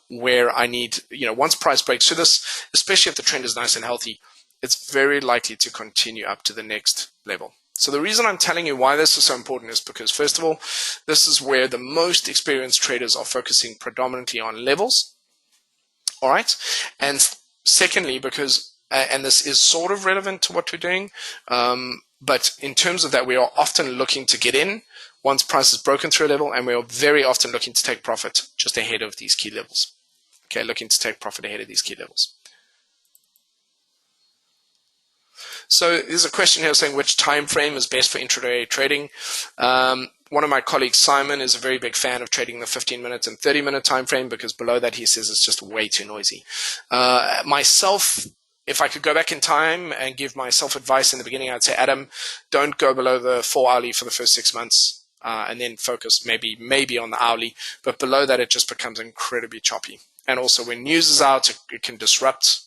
where I need, once price breaks through this, especially if the trend is nice and healthy, it's very likely to continue up to the next level. So the reason I'm telling you why this is so important is because, first of all, this is where the most experienced traders are focusing predominantly on levels. All right. And secondly, because, and this is sort of relevant to what we're doing, but in terms of that, we are often looking to get in once price is broken through a level, and we are very often looking to take profit just ahead of these key levels. Okay, looking to take profit ahead of these key levels. So there's a question here saying which time frame is best for intraday trading. One of my colleagues, Simon, is a very big fan of trading the 15-minute and 30-minute time frame, because below that he says it's just way too noisy. Myself, if I could go back in time and give myself advice in the beginning, I'd say, Adam, don't go below the 4-hourly for the first 6 months, and then focus maybe on the hourly. But below that, it just becomes incredibly choppy. And also when news is out, it can disrupt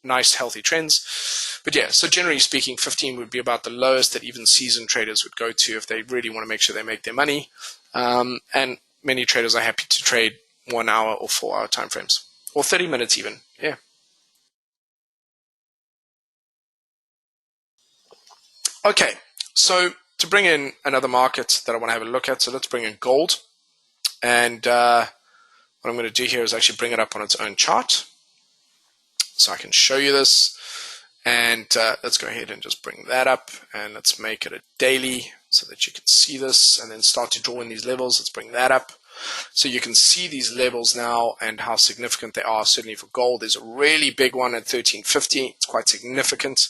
nice, healthy trends. But yeah, so generally speaking, 15 would be about the lowest that even seasoned traders would go to if they really want to make sure they make their money. And many traders are happy to trade 1 hour or 4 hour time frames, or 30 minutes even. Yeah. Okay, so to bring in another market that I want to have a look at, so let's bring in gold. And what I'm going to do here is actually bring it up on its own chart so I can show you this. And let's go ahead and just bring that up, and let's make it a daily so that you can see this, and then start to draw in these levels. Let's bring that up so you can see these levels now and how significant they are. Certainly for gold, there's a really big one at 1350. It's quite significant.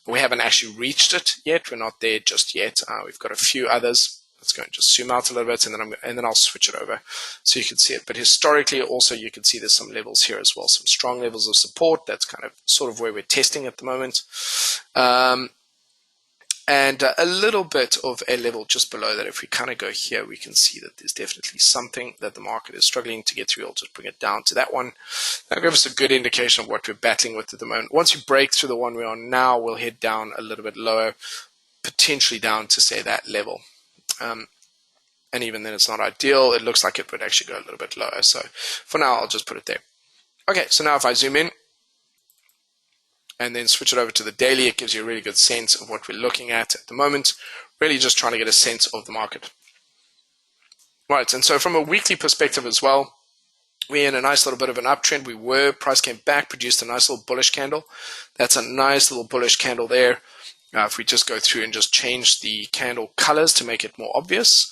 We haven't actually reached it yet. We're not there just yet. We've got a few others. Let's go and just zoom out a little bit, and then I'll switch it over so you can see it. But historically, also you can see there's some levels here as well, some strong levels of support. That's kind of sort of where we're testing at the moment, and a little bit of a level just below that. If we kind of go here, we can see that there's definitely something that the market is struggling to get through. I'll just bring it down to that one. That'll give us a good indication of what we're battling with at the moment. Once we break through the one we're on now, we'll head down a little bit lower, potentially down to say that level. And even then it's not ideal. It looks like it would actually go a little bit lower. So for now, I'll just put it there. Okay, so now if I zoom in and then switch it over to the daily, it gives you a really good sense of what we're looking at the moment. Really just trying to get a sense of the market. Right, and so from a weekly perspective as well, we're in a nice little bit of an uptrend. Price came back, produced a nice little bullish candle. That's a nice little bullish candle there. If we just go through and just change the candle colors to make it more obvious.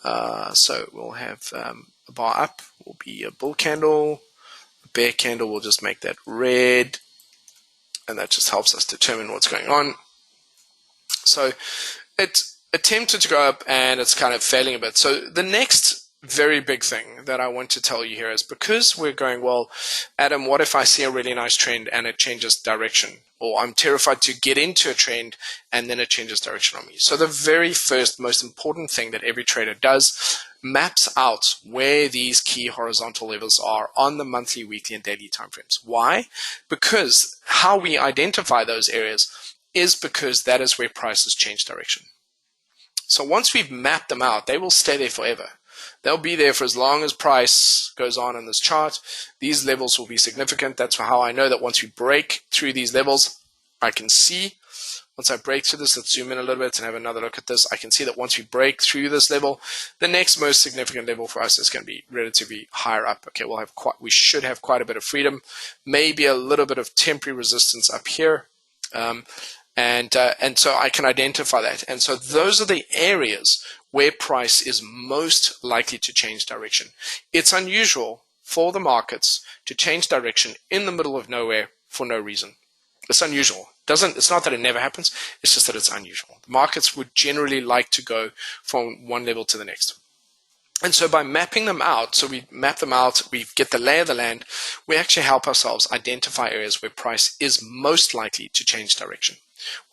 So we'll have a bar up will be a bull candle. A bear candle will just make that red. And that just helps us determine what's going on. So it attempted to go up and it's kind of failing a bit. So the next very big thing that I want to tell you here is, because we're going, well, Adam, what if I see a really nice trend and it changes direction? Or I'm terrified to get into a trend and then it changes direction on me. So the very first most important thing that every trader does, maps out where these key horizontal levels are on the monthly, weekly, and daily timeframes. Why? Because how we identify those areas is because that is where prices change direction. So once we've mapped them out, they will stay there forever. They'll be there for as long as price goes on in this chart. These levels will be significant. That's how I know that once we break through these levels, I can see, once I break through this, let's zoom in a little bit and have another look at this. I can see that once we break through this level, the next most significant level for us is going to be relatively higher up. Okay, we should have quite a bit of freedom, maybe a little bit of temporary resistance up here. And so I can identify that. And so those are the areas where price is most likely to change direction. It's unusual for the markets to change direction in the middle of nowhere for no reason. It's unusual. It's not that it never happens. It's just that it's unusual. The markets would generally like to go from one level to the next. And so by mapping them out, so we map them out, we get the lay of the land, we actually help ourselves identify areas where price is most likely to change direction.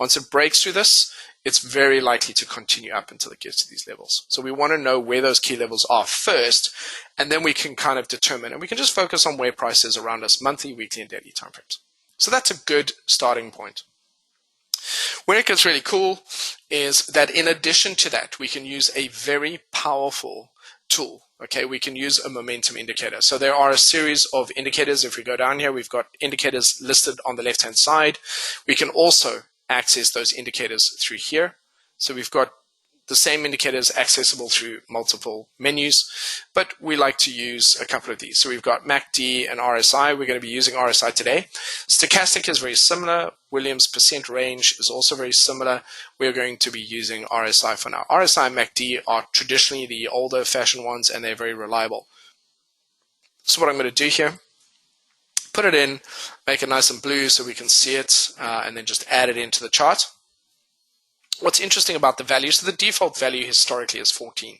Once it breaks through this, it's very likely to continue up until it gets to these levels. So we want to know where those key levels are first, and then we can kind of determine, and we can just focus on where price is around us monthly, weekly, and daily timeframes. So that's a good starting point. Where it gets really cool is that in addition to that, we can use a very powerful tool. Okay, we can use a momentum indicator. So there are a series of indicators. If we go down here, we've got indicators listed on the left-hand side. We can also access those indicators through here. So we've got the same indicators accessible through multiple menus, but we like to use a couple of these. So we've got MACD and RSI. We're going to be using RSI today. Stochastic is very similar. Williams percent range is also very similar. We're going to be using RSI for now. RSI and MACD are traditionally the older fashioned ones, and they're very reliable. So what I'm going to do here, put it in, make it nice and blue so we can see it, and then just add it into the chart. What's interesting about the value, so the default value historically is 14.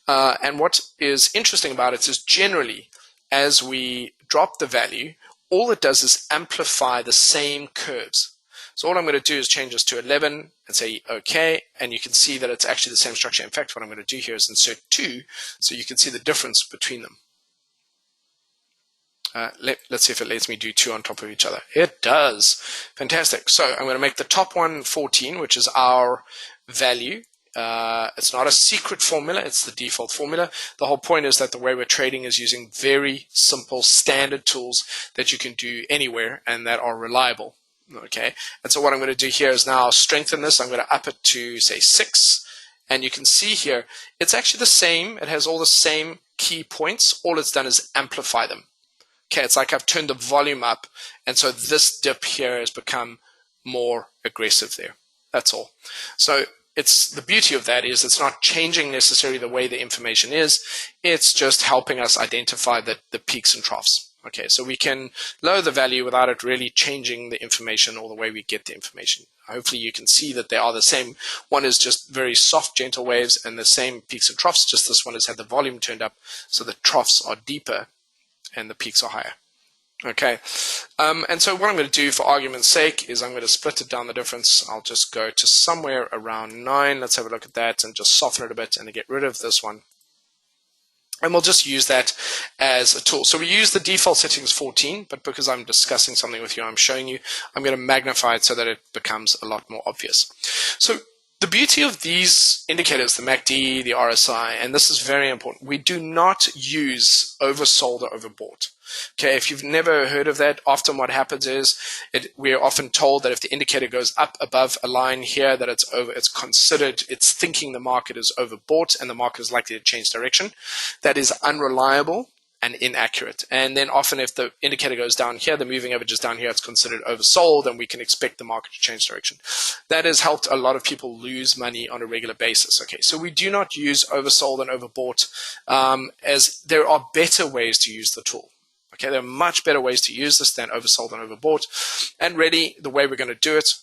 And what is interesting about it is generally, as we drop the value, all it does is amplify the same curves. So all I'm going to do is change this to 11 and say OK, and you can see that it's actually the same structure. In fact, what I'm going to do here is insert 2 so you can see the difference between them. Let's see if it lets me do 2 on top of each other. It does. Fantastic. So I'm going to make the top one 14, which is our value. It's not a secret formula. It's the default formula. The whole point is that the way we're trading is using very simple standard tools that you can do anywhere and that are reliable. Okay, and so what I'm going to do here is now strengthen this. I'm going to up it to, say, 6. And you can see here, it's actually the same. It has all the same key points. All it's done is amplify them. Okay, it's like I've turned the volume up, and so this dip here has become more aggressive there. That's all. So it's the beauty of that is it's not changing necessarily the way the information is. It's just helping us identify the peaks and troughs. Okay, so we can lower the value without it really changing the information or the way we get the information. Hopefully you can see that they are the same. One is just very soft, gentle waves, and the same peaks and troughs, just this one has had the volume turned up, so the troughs are deeper and the peaks are higher. Okay, and so what I'm going to do for argument's sake is I'm going to split it down the difference. I'll just go to somewhere around 9. Let's have a look at that and just soften it a bit and get rid of this one. And we'll just use that as a tool. So we use the default settings 14, but because I'm discussing something with you, I'm showing you, I'm going to magnify it so that it becomes a lot more obvious. So the beauty of these indicators, the MACD, the RSI, and this is very important, we do not use oversold or overbought. Okay, if you've never heard of that, often what happens is we're often told that if the indicator goes up above a line here, that it's thinking the market is overbought and the market is likely to change direction. That is unreliable and inaccurate. And then often if the indicator goes down here, the moving average is down here, it's considered oversold, and we can expect the market to change direction. That has helped a lot of people lose money on a regular basis. Okay, so we do not use oversold and overbought, as there are better ways to use the tool. Okay, there are much better ways to use this than oversold and overbought. And really, the way we're going to do it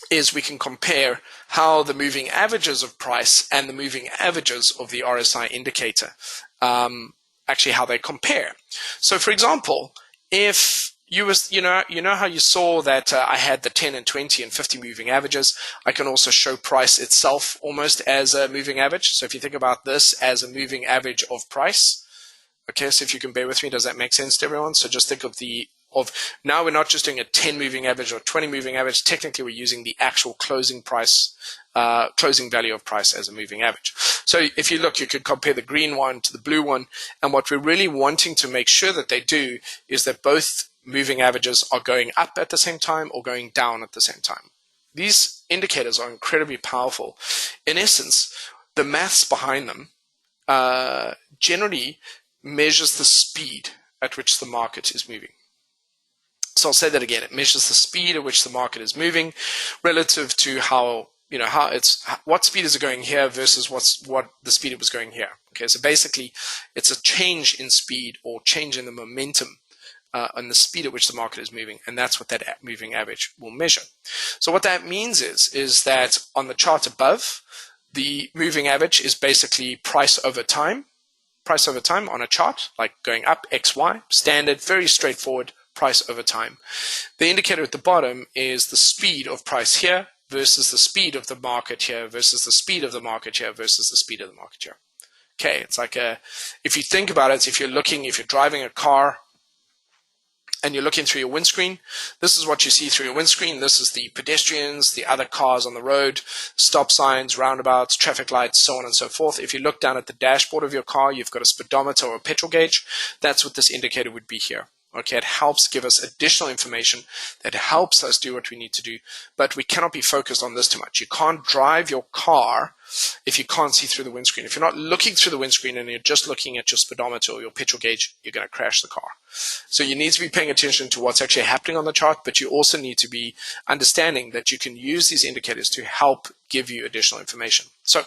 is we can compare how the moving averages of price and the moving averages of the RSI indicator, actually how they compare. So, for example, if you know how you saw that I had the 10 and 20 and 50 moving averages, I can also show price itself almost as a moving average. So if you think about this as a moving average of price, okay, so if you can bear with me, does that make sense to everyone? So just think of now we're not just doing a 10 moving average or 20 moving average. Technically, we're using the actual closing price, closing value of price as a moving average. So if you look, you could compare the green one to the blue one. And what we're really wanting to make sure that they do is that both moving averages are going up at the same time or going down at the same time. These indicators are incredibly powerful. In essence, the maths behind them generally measures the speed at which the market is moving. So I'll say that again. It measures the speed at which the market is moving relative to what speed is it going here versus what the speed it was going here. Okay, so basically it's a change in speed or change in the momentum and the speed at which the market is moving, and that's what that moving average will measure. So what that means is that on the chart above, the moving average is basically price over time on a chart, like going up X, Y, standard, very straightforward price over time. The indicator at the bottom is the speed of price here versus the speed of the market here versus the speed of the market here versus the speed of the market here. Okay, it's like if you think about it, if you're driving a car and you're looking through your windscreen, this is what you see through your windscreen. This is the pedestrians, the other cars on the road, stop signs, roundabouts, traffic lights, so on and so forth. If you look down at the dashboard of your car, you've got a speedometer or a petrol gauge. That's what this indicator would be here. Okay, it helps give us additional information that helps us do what we need to do, but we cannot be focused on this too much. You can't drive your car if you can't see through the windscreen. If you're not looking through the windscreen and you're just looking at your speedometer or your petrol gauge, you're going to crash the car. So you need to be paying attention to what's actually happening on the chart, but you also need to be understanding that you can use these indicators to help give you additional information. So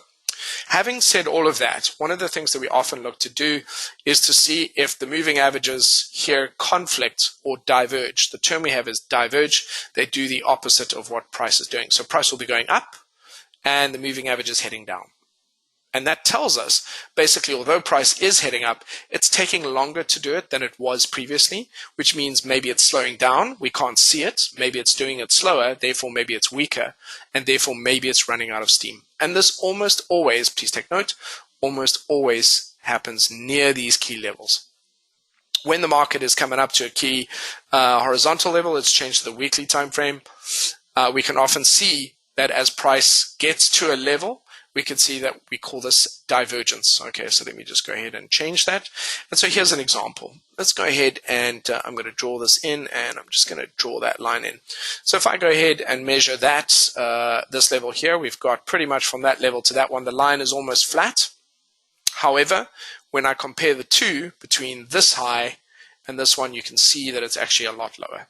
having said all of that, one of the things that we often look to do is to see if the moving averages here conflict or diverge. The term we have is diverge. They do the opposite of what price is doing. So price will be going up and the moving average is heading down. And that tells us, basically, although price is heading up, it's taking longer to do it than it was previously, which means maybe it's slowing down. We can't see it. Maybe it's doing it slower. Therefore, maybe it's weaker. And therefore, maybe it's running out of steam. And this almost always, please take note, almost always happens near these key levels. When the market is coming up to a key horizontal level, it's changed to the weekly time frame. We can often see that as price gets to a level, we can see that we call this divergence. Okay, so let me just go ahead and change that. And so here's an example. Let's go ahead and I'm going to draw this in, and I'm just going to draw that line in. So if I go ahead and measure that, this level here, we've got pretty much from that level to that one, the line is almost flat. However, when I compare the two between this high and this one, you can see that it's actually a lot lower.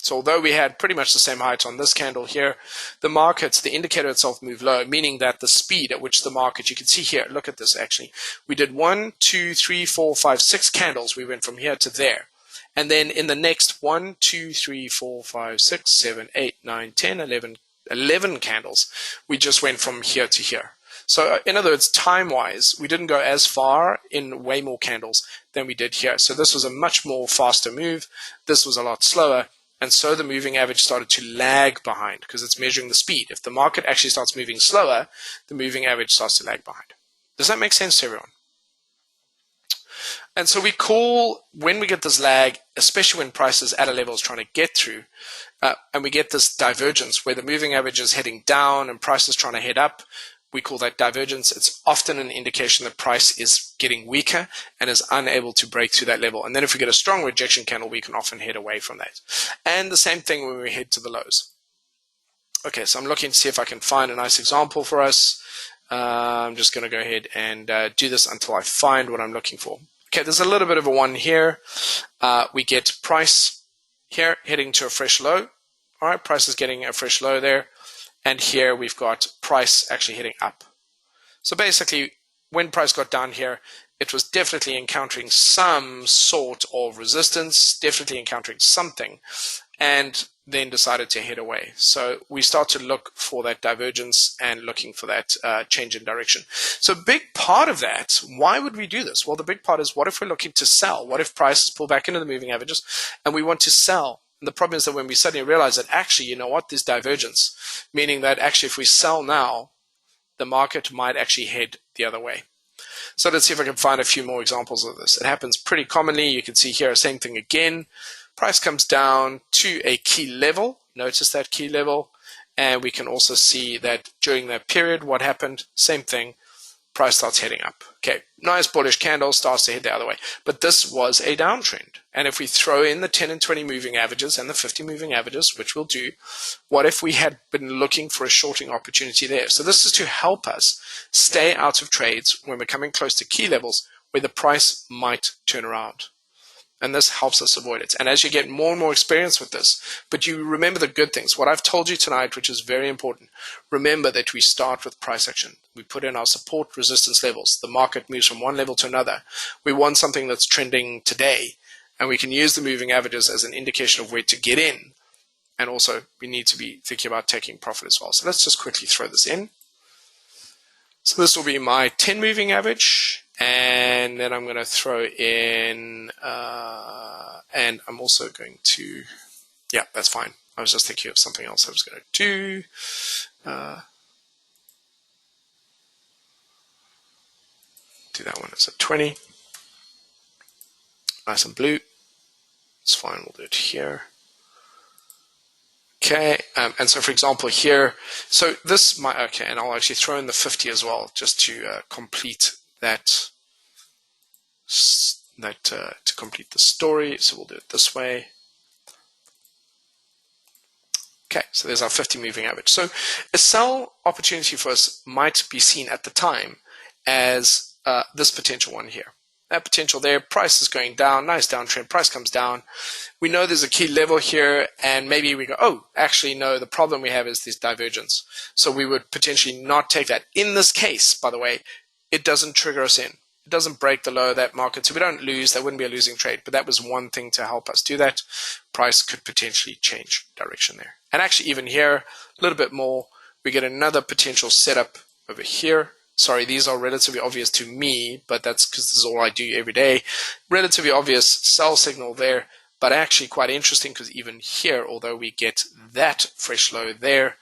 So although we had pretty much the same height on this candle here, the indicator itself moved lower, meaning that the speed at which the market, you can see here, look at this actually. We did 1, 2, 3, 4, 5, 6 candles. We went from here to there. And then in the next 1, 2, 3, 4, 5, 6, 7, 8, 9, 10, 11 candles, we just went from here to here. So in other words, time-wise, we didn't go as far in way more candles than we did here. So this was a much more faster move. This was a lot slower. And so the moving average started to lag behind because it's measuring the speed. If the market actually starts moving slower, the moving average starts to lag behind. Does that make sense to everyone? And so we call, when we get this lag, especially when price is at a level it's trying to get through, and we get this divergence where the moving average is heading down and price is trying to head up, we call that divergence. It's often an indication that price is getting weaker and is unable to break through that level. And then if we get a strong rejection candle, we can often head away from that. And the same thing when we head to the lows. Okay, so I'm looking to see if I can find a nice example for us. I'm just going to go ahead and do this until I find what I'm looking for. Okay, there's a little bit of a one here. We get price here heading to a fresh low. All right, price is getting a fresh low there. And here we've got price actually heading up. So basically, when price got down here, it was definitely encountering some sort of resistance, definitely encountering something, and then decided to head away. So we start to look for that divergence and looking for that change in direction. So a big part of that, why would we do this? Well, the big part is, what if we're looking to sell? What if prices pull back into the moving averages and we want to sell? And the problem is that when we suddenly realize that actually, you know what, there's divergence, meaning that actually if we sell now, the market might actually head the other way. So let's see if I can find a few more examples of this. It happens pretty commonly. You can see here, same thing again. Price comes down to a key level. Notice that key level. And we can also see that during that period, what happened, same thing. Price starts heading up. Okay, nice bullish candle, starts to head the other way. But this was a downtrend. And if we throw in the 10 and 20 moving averages and the 50 moving averages, which we'll do, what if we had been looking for a shorting opportunity there? So this is to help us stay out of trades when we're coming close to key levels where the price might turn around. And this helps us avoid it. And as you get more and more experience with this, but you remember the good things, what I've told you tonight, which is very important, remember that we start with price action. We put in our support resistance levels. The market moves from one level to another. We want something that's trending today, and we can use the moving averages as an indication of where to get in. And also, we need to be thinking about taking profit as well. So let's just quickly throw this in. So this will be my 10 moving average. And then I'm going to throw in, and I'm also going to, yeah, that's fine. I was just thinking of something else I was going to do. Do that one as a 20. Nice and blue. It's fine, we'll do it here. Okay, and so for example here, so this might, okay, and I'll actually throw in the 50 as well, just to complete that, to complete the story. So we'll do it this way. Okay, so there's our 50 moving average. So a sell opportunity for us might be seen at the time as this potential one here. That potential there, price is going down, nice downtrend, price comes down. We know there's a key level here, and maybe we go, oh, actually, no, the problem we have is this divergence. So we would potentially not take that. In this case, by the way, it doesn't trigger us in. It doesn't break the low of that market, so we don't lose. That wouldn't be a losing trade, but that was one thing to help us do that. Price could potentially change direction there. And actually, even here, a little bit more, we get another potential setup over here. Sorry, these are relatively obvious to me, but that's because this is all I do every day. Relatively obvious sell signal there, but actually quite interesting because even here, although we get that fresh low there,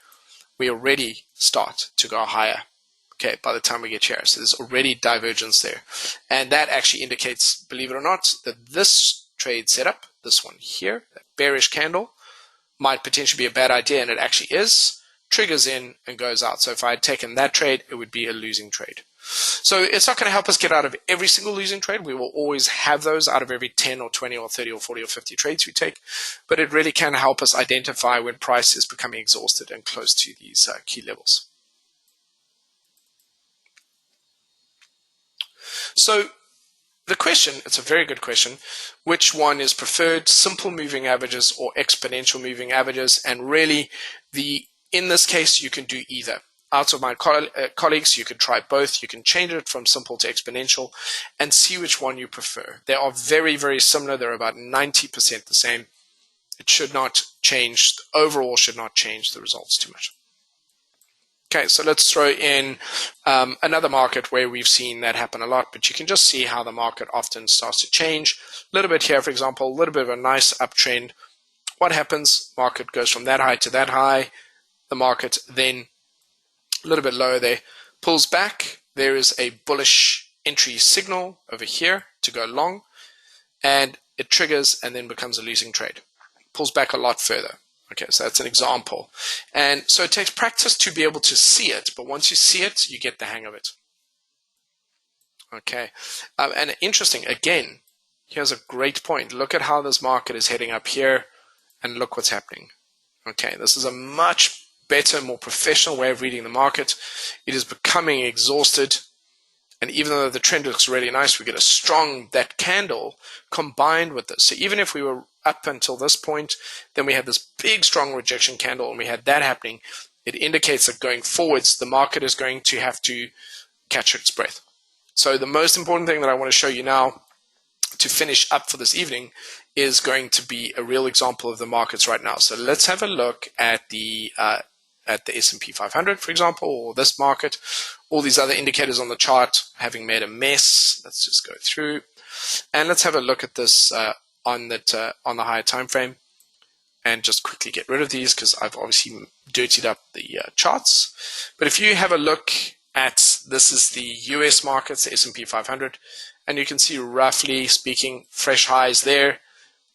we already start to go higher. Okay, by the time we get here. So there's already divergence there. And that actually indicates, believe it or not, that this trade setup, this one here, that bearish candle, might potentially be a bad idea, and it actually is. triggers in and goes out. So if I had taken that trade, it would be a losing trade. So it's not going to help us get out of every single losing trade. We will always have those out of every 10 or 20 or 30 or 40 or 50 trades we take, but it really can help us identify when price is becoming exhausted and close to these key levels. So the question, it's a very good question, which one is preferred, simple moving averages or exponential moving averages? And really, in this case, you can do either. Out of my colleagues, you can try both. You can change it from simple to exponential and see which one you prefer. They are very, very similar. They're about 90% the same. It should not change, overall should not change the results too much. Okay, so let's throw in another market where we've seen that happen a lot, but you can just see how the market often starts to change. A little bit here, for example, a little bit of a nice uptrend. What happens? Market goes from that high to that high. The market then a little bit lower there, pulls back. There is a bullish entry signal over here to go long, and it triggers and then becomes a losing trade. Pulls back a lot further. Okay, so that's an example. And so it takes practice to be able to see it, but once you see it, you get the hang of it. Okay, and interesting, again, here's a great point. Look at how this market is heading up here, and look what's happening. Okay, this is a much better, more professional way of reading the market. It is becoming exhausted, and even though the trend looks really nice, we get a strong, that candle combined with this. So even if we were up until this point, then we had this big, strong rejection candle, and we had that happening, it indicates that going forwards, the market is going to have to catch its breath. So the most important thing that I want to show you now to finish up for this evening is going to be a real example of the markets right now. So let's have a look at the S&P 500, for example, or this market. All these other indicators on the chart having made a mess. Let's just go through, and let's have a look at this on the higher time frame, and just quickly get rid of these because I've obviously dirtied up the charts. But if you have a look at, this is the US markets, the S&P 500, and you can see, roughly speaking, fresh highs there.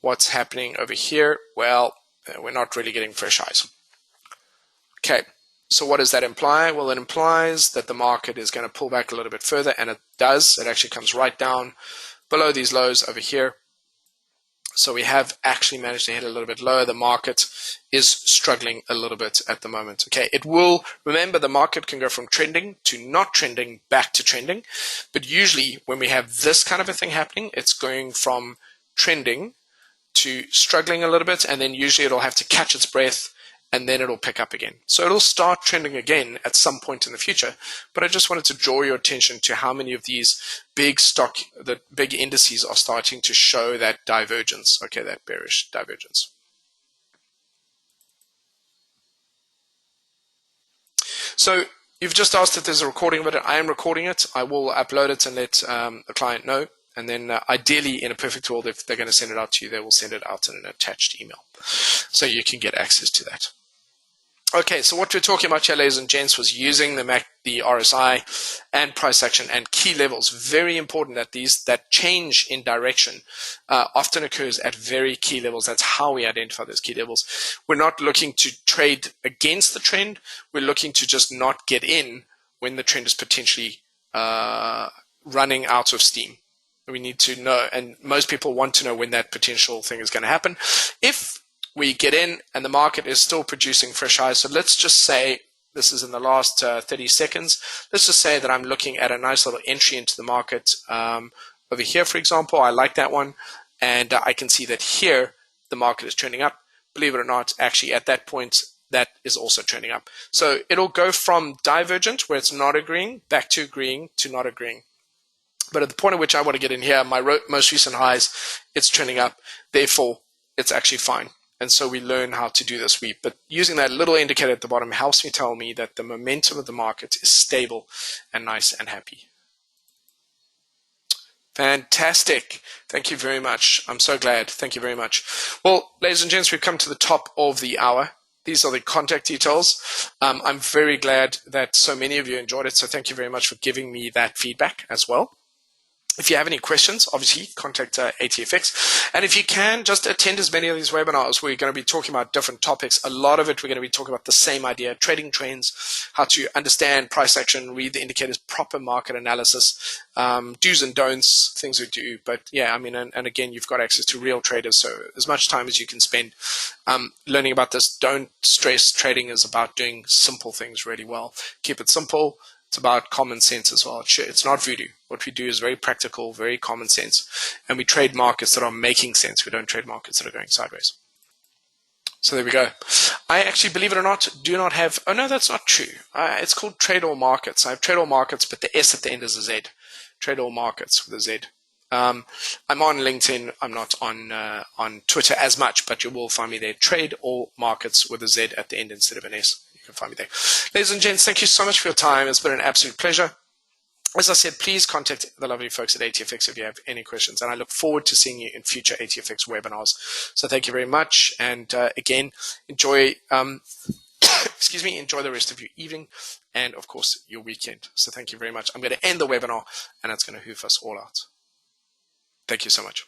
What's happening over here? Well, we're not really getting fresh highs. Okay, so what does that imply? Well, it implies that the market is going to pull back a little bit further, and it does. It actually comes right down below these lows over here. So we have actually managed to hit a little bit lower. The market is struggling a little bit at the moment. Okay, it will, remember, the market can go from trending to not trending back to trending. But usually when we have this kind of a thing happening, it's going from trending to struggling a little bit, and then usually it'll have to catch its breath, and then it'll pick up again. So it'll start trending again at some point in the future. But I just wanted to draw your attention to how many of these big the big indices are starting to show that divergence, okay, that bearish divergence. So you've just asked if there's a recording of it. I am recording it. I will upload it and let the client know. And then ideally, in a perfect world, if they're going to send it out to you, they will send it out in an attached email. So you can get access to that. Okay, so what we're talking about here, ladies and gents, was using the RSI and price action and key levels. Very important that that change in direction often occurs at very key levels. That's how we identify those key levels. We're not looking to trade against the trend. We're looking to just not get in when the trend is potentially running out of steam. We need to know, and most people want to know when that potential thing is going to happen. If we get in and the market is still producing fresh highs, so let's just say this is in the last 30 seconds. Let's just say that I'm looking at a nice little entry into the market over here, for example. I like that one, and I can see that here the market is trending up. Believe it or not, actually at that point, that is also trending up. So it'll go from divergent, where it's not agreeing, back to agreeing to not agreeing. But at the point at which I want to get in here, my most recent highs, it's trending up. Therefore, it's actually fine. And so we learn how to do this. But using that little indicator at the bottom helps me tell me that the momentum of the market is stable and nice and happy. Fantastic. Thank you very much. I'm so glad. Thank you very much. Well, ladies and gents, we've come to the top of the hour. These are the contact details. I'm very glad that so many of you enjoyed it. So thank you very much for giving me that feedback as well. If you have any questions, obviously contact ATFX. And if you can, just attend as many of these webinars. We're going to be talking about different topics. A lot of it, we're going to be talking about the same idea, trading trends, how to understand price action, read the indicators, proper market analysis, do's and don'ts, things we do. But yeah, I mean, and again, you've got access to real traders. So as much time as you can spend learning about this, don't stress. Trading is about doing simple things really well. Keep it simple. It's about common sense as well. It's not voodoo. What we do is very practical, very common sense. And we trade markets that are making sense. We don't trade markets that are going sideways. So there we go. I actually, believe it or not, do not have, oh no, that's not true. It's called Trade All Markets. I have Trade All Markets, but the S at the end is a Z. Trade All Markets with a Z. I'm on LinkedIn. I'm not on Twitter as much, but you will find me there. Trade All Markets with a Z at the end instead of an S. You can find me there. Ladies and gents, thank you so much for your time. It's been an absolute pleasure. As I said, please contact the lovely folks at ATFX if you have any questions, and I look forward to seeing you in future ATFX webinars. So thank you very much, and again, enjoy excuse me, enjoy the rest of your evening and, of course, your weekend. So thank you very much. I'm going to end the webinar, and it's going to hoof us all out. Thank you so much.